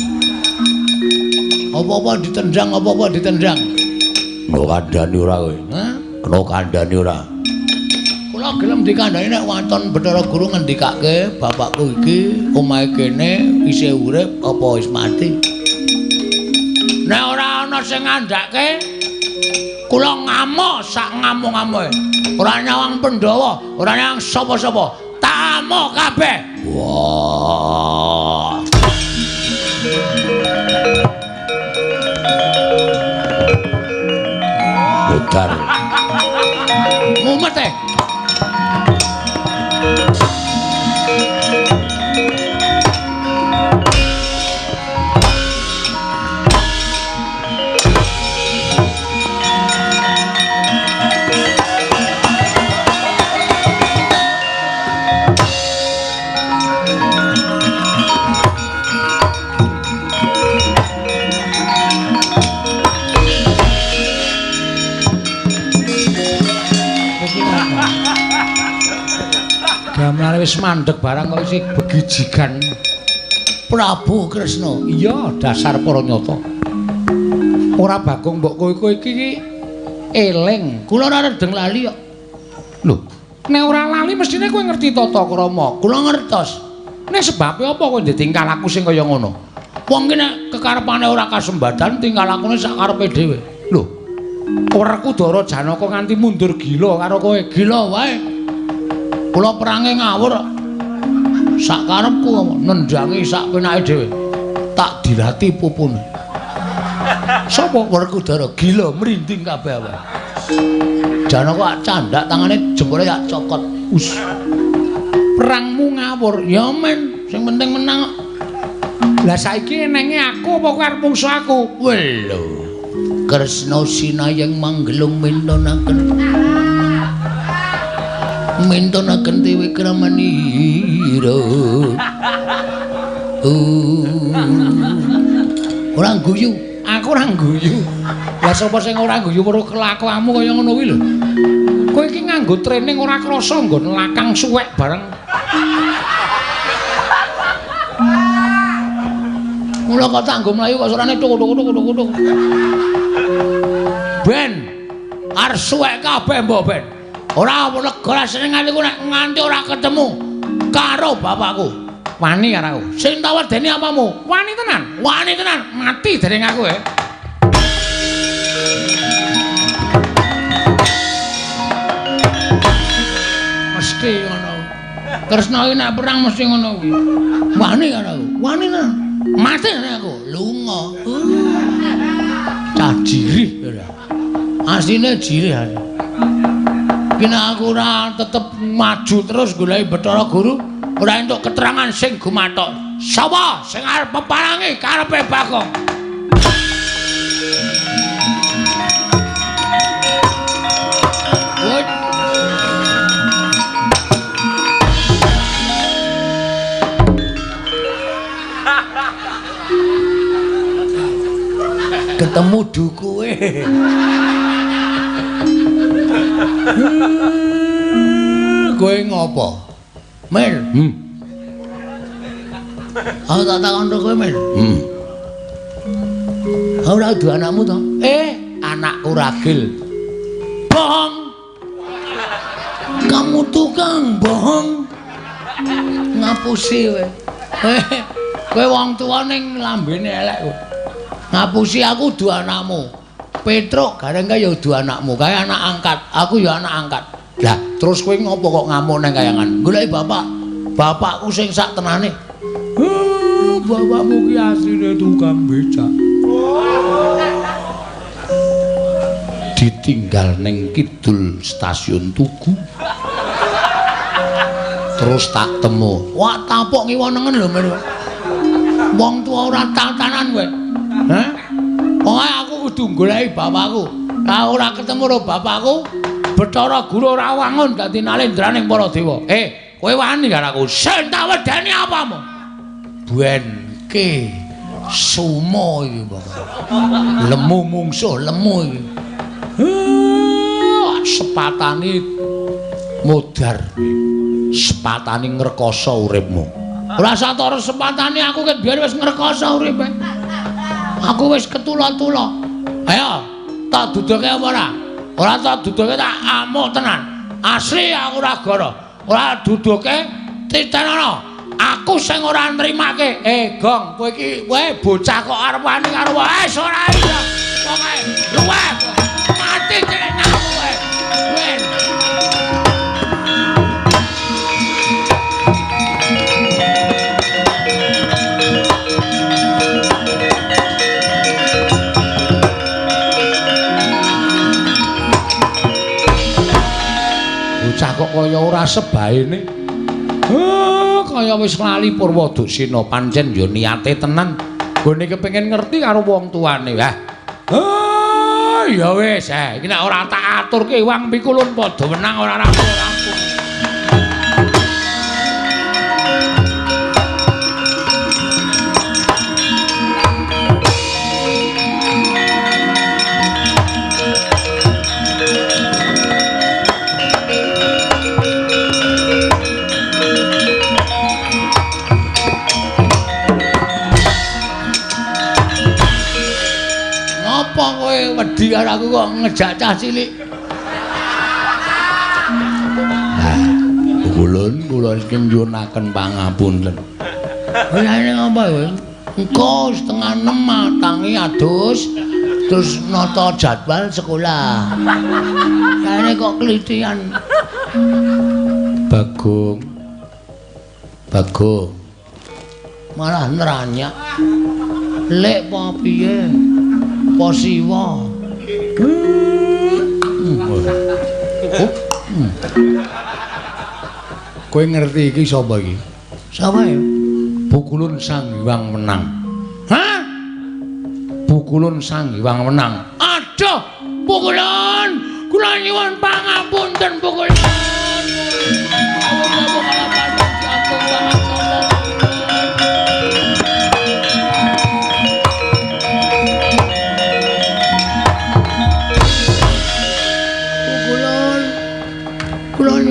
Apa-apa ditendang, apa-apa ditendang. Kena kandhani ora kowe? Hah? Kena kandhani ora? Kula gelem dikandhani nek wonten Bathara Guru ngendikake bapakku iki omahe kene isih urip apa wis mati. Nek ora ana sing ngandhake kula ngamuk sak ngamuk-ngamuke. Ora nyawang Pandhawa, ora nyawang sapa-sapa. Tak amuk kabeh. Wah. Betar. Mumet e. Gamelan wis mandeg barang kok isih begijigan. Prabu Kresna. Iya, dasar para nyata. Ora Bagong mbok kowe iki eling. Kula ora redeng lali kok. Lho, nek ora lali mestine kowe ngerti tata krama. Kula ngertos. Nek sebabe apa kowe ditingkah laku sing kaya ngono? Wong ki nek kekarepane ora kasembadan tingkah lakune sak karepe dhewe. Lho, Werkudara Janaka nganti mundur gila karo kowe. Gila wae. Kula perange ngawur. Sak karepku nendangi sak penake dhewe. Tak dilati pupune. Sapa Werkudara gila merinding kabeh wae. Janaka candak tangane jempole tak cokot. Us. Perangmu ngawur. Ya men, sing penting menang. Lah saiki enenge aku apa kowe arep mungsuh aku? Welo. Kresna sinayang manggelung mintonaken. Mintonaken dewe kramanira. Ora guyu, Aku ora guyu. Lah sapa sing ora guyu weruh kelakuanmu kaya ngono kuwi lho. Kowe iki nganggo training ora krasa nggon lakang suwek bareng. Mula kok tak nggo mlayu kok suarane tuk. Ben, arep suwek kabeh mbok Ben. Ora lega senengane ku nek nganti ora ketemu karo bapakku. Wani karo aku. Sing tak wedeni apamu? Wani tenan. Wani tenan, Mati dereng aku ya. Mesti ngono. Kresna iki nek perang mesti ngono kuwi. Wani karo aku. Wani tenan. Mati nek aku. Lunga. Cah jirih ora. Asline jirih ae. Kena aku ora tetep maju terus goleki Bathara Guru, ora entuk keterangan sing gumathok. Sapa sing arep peparangi karepe Bagong? Woi. Ketemu dukuwe. Kowe ngopo? Mel. Aku tak takon kowe, Mel. Ora duwe anakmu to? Anakku Ragil. Bohong. Kamu tukang bohong. Ngapusi kowe. Kowe wong tuwa ning lambene elek kowe. Ngapusi aku duwe anakmu. Petruk gareng kae ya duwe anakmu, kae anak angkat. Aku ya anak angkat. Lah, terus kowe ngopo kok ngamuk nang kayangan? Goleki bapak. Bapakku sing sak tenane. Bapakmu ki asline tukang becak. ditinggal ning kidul stasiun Tugu. Terus tak temu, wah tapok ngiwonengen lho men. Wong tuwa ora tatanan kowe. Hah? Pokoke aku kudu goleki bapakku. Lah ora ketemu karo bapakku, Bathara Guru ora wangun dadi nalendraning para dewa. Kowe wani karo aku. Sing tak wedeni apamu? Buenke sumo iki, Bapak. Lemu mungsuh, lemu iki. Sepatane modar. Sepatane ngrekoso uripmu. Ora satara sepatane aku ket biyen wis ngrekoso uripe. Aku wis ketula-tula. Ayo, tak duduke apa ora? Ora tak duduke tak amuk tenan. Asli aku ora goro. Ora duduke titenono. Aku sing ora nrimake. Gong, kowe iki kowe bocah kok arep wani karo wis ora iya. Pokoke luwih. Mati jeneng aku kowe. Wen. Bocah kok kaya ora sebaene. Kaya wis lali Purwadasena pancen ya niate tenan. Gone kepengin ngerti karo wong tuane. Ya wis, iki nek ora tak aturke wong pikulun padha menang ora rampung. Wedi karo aku kok ngejak cah cilik. Kula iki nyuwunaken pangapunten. Ini ngapa kowe? Engko setengah 6 tangi adus terus nata jadwal sekolah. Kayane kok kelitian. Bagong. Malah neranyak. Lek apa piye? Posiwa. Kowe ngerti iki sapa iki? Sapa ya? Pukulun Sang Hyang Wenang. Hah? Pukulun Sang Hyang Wenang. Aduh, Pukulun. Kula nyuwun pangapunten Pukulun.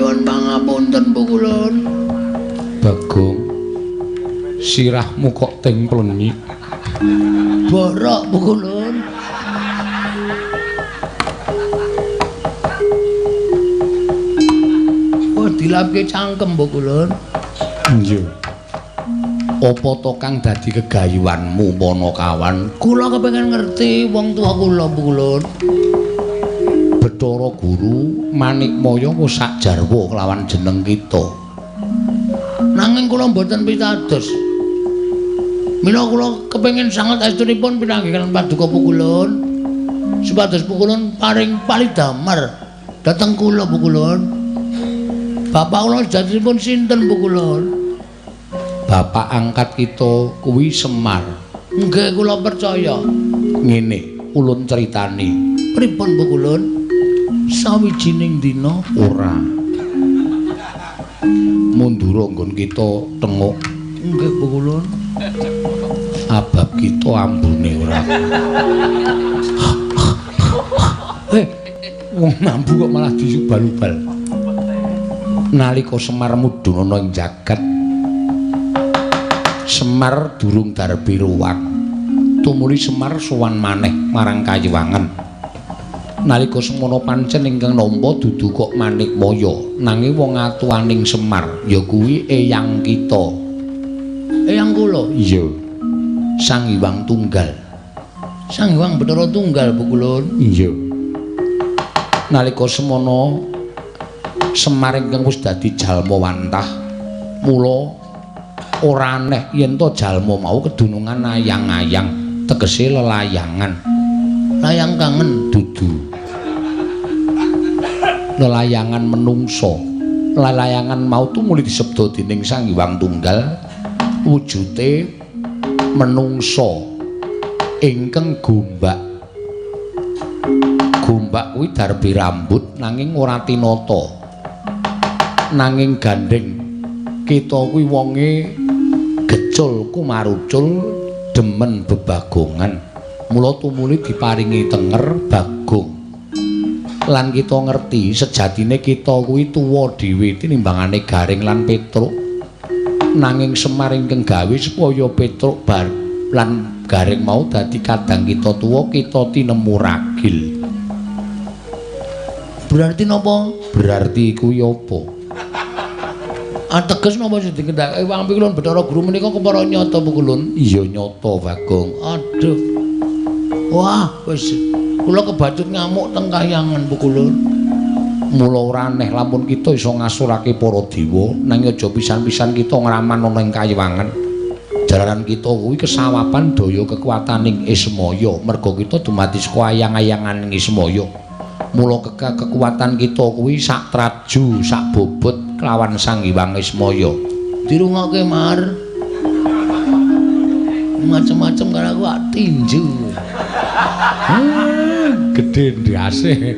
Pangapunten Pukulun. Bagong, sirahmu kok templenyi. Borok Pukulun. Oh, dilapke cangkem Pukulun. Nggih. Apa to kang dadi gegayuhanmu Panakawan? Kula kepengin ngerti wong tua kula Pukulun. Bathara Guru Manikmaya wis sak jarwa kelawan jeneng kita. Nanging kula mboten pitados. Mila kula kepengin sanget astunipun pinanggihan paduka Pukulun. Supados Pukulun paring palidamar dhateng kula Pukulun. Bapak kula jadipun sinten Pukulun? Bapak angkat kita kuwi Semar. Nggih kula percaya. Ngene, ulun critani. Pripun Pukulun? Sawijining dina ora mundura nggon kita tenguk. Nggih Pukulun. Abab kita ambune ora. Wong mambu kok malah disubal-ubal. Nalika Semar mudhun ana ing jagat, Semar durung darbi ruwak. Tumuli Semar sowan maneh marang Kayiwangen. Nalika semono pancen ingkang nampa dudu kok Manikmaya, nanging wong atuwaning Semar ya kuwi eyang kita. Eyang kula? Iya. Sang Hyang Tunggal. Sang Hyang Bathara Tunggal Pukulun. Iya. Nalika semono Semar ingkang wis dadi jalma wantah, mula ora aneh yen to jalma mau kedunungan ayang-ayang, tegese lelayangan. Layang kangen dudu. lelayangan menungso. Lelayangan mau tumuli disebda dening Sang Hyang Tunggal wujute menungso ingkang gombak. Gombak kuwi darbi rambut nanging ora tinata. Nanging gandeng kita kuwi wonge gecul kumarucul demen bebagongan. Mula tumuli diparingi tenger Bagong. Lan kita ngerti sejatine kita kuwi tuwa dhewe tinimbangane Garing lan Petruk. Nanging Semar ingkang gawe supaya Petruk lan Garing mau dadi kadang kita tuwa, kita tinemu ragil. Berarti napa? Berarti kuwi apa? Ateges napa sing dikendhake Wang Pikulun Bathara Guru menika kepara nyata Pikulun? Iya nyata Bagong. Aduh. Wah, wis kula kebacut ngamuk teng kahyangan Pikulun. Mula ora aneh lamun kita iso ngasurake para dewa, nanging aja pisan-pisan kita ngraman ana ing kayiwangan. Jalaran kita kuwi kesawapan daya kekuataning Ismaya, merga kita dumadi saka ayang-ayangan Ismaya. Mula kekuatan kita kuwi sak traju, sak bobot kelawan Sang Hyang Ismaya. Dirungokke Mar. Macem-macem karo aku tinju. Gedhe ndase.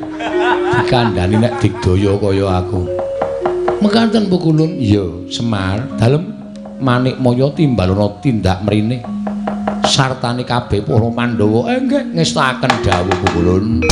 Dikandhani nek digdaya kaya aku. Mekaten Pikulun. Iya, Semar, dalem Manikmaya timbalana tindak mrene. Sartane kabeh para Pandhawa nggih ngestaken dawuh Pikulun.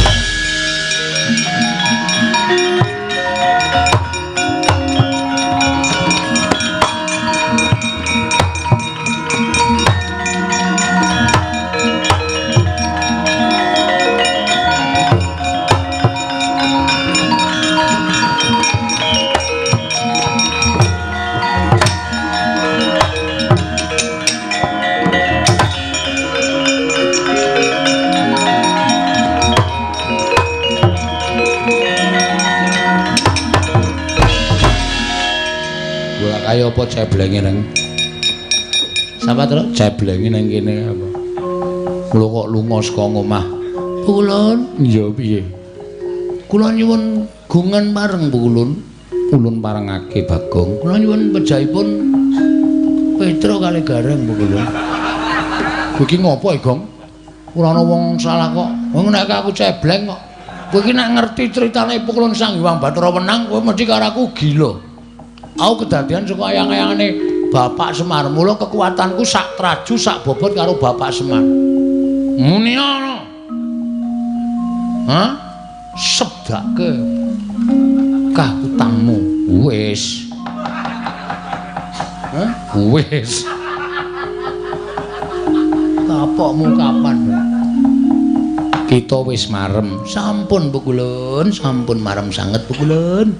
Kaya apa ceblenge nang sapa terus ceblenge nang kene apa kula kok lunga saka omah Pikulun. Iya piye kula nyuwun gungan bareng Pikulun. Ulun parengake Bagong kula nyuwun pejahipun Petro kali Gareng Pikulun. Kowe iki ngopo Gong? Ora ana wong salah kok. Wong nek aku cebleng kok. Kowe iki nek ngerti critane Pikulun Sang Hyang Bathara Wenang kowe mesti karo aku gila. Aku kedadian saka ayang-ayangane Bapak Semar. Mula kekuatanku sak traju sak bobot karo Bapak Semar. Muni ana. Hah? Sebdake kahutangmu. Wis. Hah? Wis. Kapokmu kapan? Kita wis marem. Sampun Pikulun, sampun marem sanget Pikulun.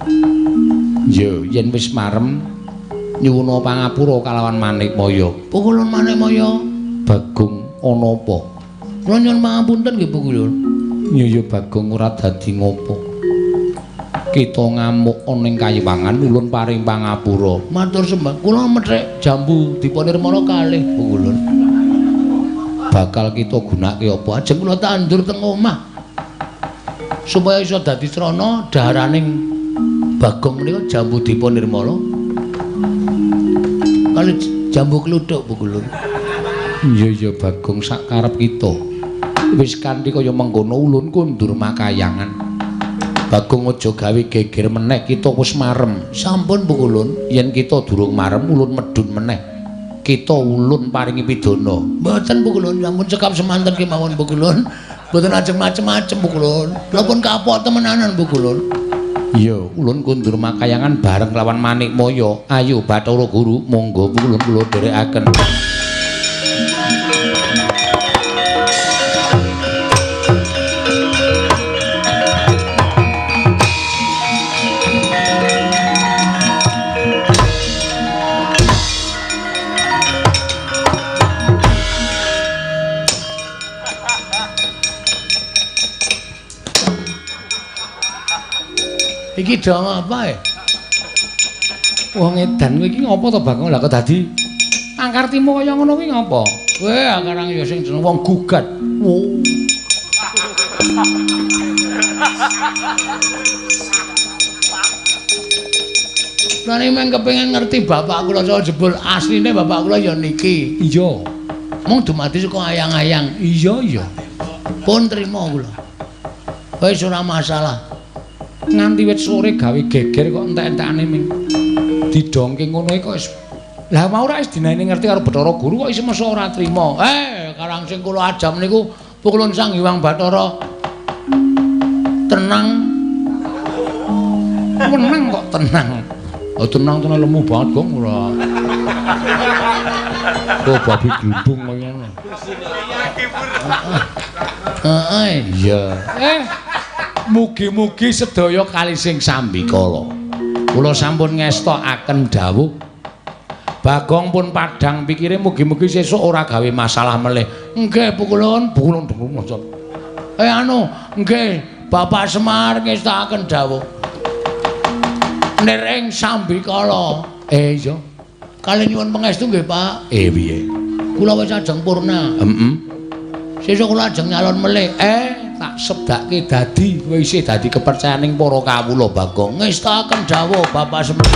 Yo, yen wis marem nyuwun pangapura kalawan Manikmaya. Pikulun Manikmaya, Bagong ana apa? Kula nyuwun pangapunten nggih Pikulun. Ya Bagong ora dadi ngopo. Kita ngamuk ana ing kayiwangan ulun paring pangapura. Matur sembah. Kula methek jambu dipunirmana kalih Pikulun. Bakal kita gunake apa? Ajeng kula tandur teng omah. Supaya iso dadi srana daharaning Bagong menika jambu dipunirmala kali jambu kluthuk Pikulun. Iya Bagong sak karep kita. Wis kanthi kaya mengkono ulun kundur makayangan. Bagong aja gawe geger meneh, kita wis marem. Sampun Pikulun, yen kita durung marem ulun medhun meneh. Kita ulun paringi pidana. Mboten Pikulun, sampun cekap semanten kemawon Pikulun. Mboten ajeng macem-macem Pikulun. Kula pun kapok temenanan Pikulun. Iya, ulun kundur makayangan bareng lawan Manikmaya. Ayo Bathara Guru, monggo Pikulun kula dherekaken. Iki dong apa wong edan kowe iki ngopo to Bagong? Lah kok dadi angkartimu kaya ngono kuwi ngopo? Kowe akarang ya sing jeneng wong gugat. Nane meng kepengin ngerti bapak kula saha jebul asline bapak kula ya niki. Iya. Mung dumadi saka ayang-ayang. Iya. Pun trima kula. Wis ora masalah. Nganti wit sore gawe geger kok entek-entekane ming. Didongke ngono kok wis. Lah mau ora wis dinaene ngerti karo Bathara Guru kok isih masa ora trima. Karang sing kula ajam niku pukulun Sang Hyang Bathara. Tenang. Menang kok tenang. Oh tenang tenan lemu banget Gong ora. Kok babi glundung kaya ngono. Heeh. Iya. Mugi-mugi sedaya kali sing sambikala. Kula sampun ngestokaken dawuh. Bagong pun padhang pikire mugi-mugi sesuk ora gawe masalah melih. Nggih pukulun maca. Nggih Bapak Semar ngestokaken dawuh. Nering sambikala. Iya. Kali nyuwun pangestu nggih, Pak. Piye? Kula wis ajeng purna. Sesuk kula ajeng nyalon melih. Tak sebdake dadi kowe isih dadi kepercayaning para kawula Bagong. Ngestaken dawuh Bapak Semar.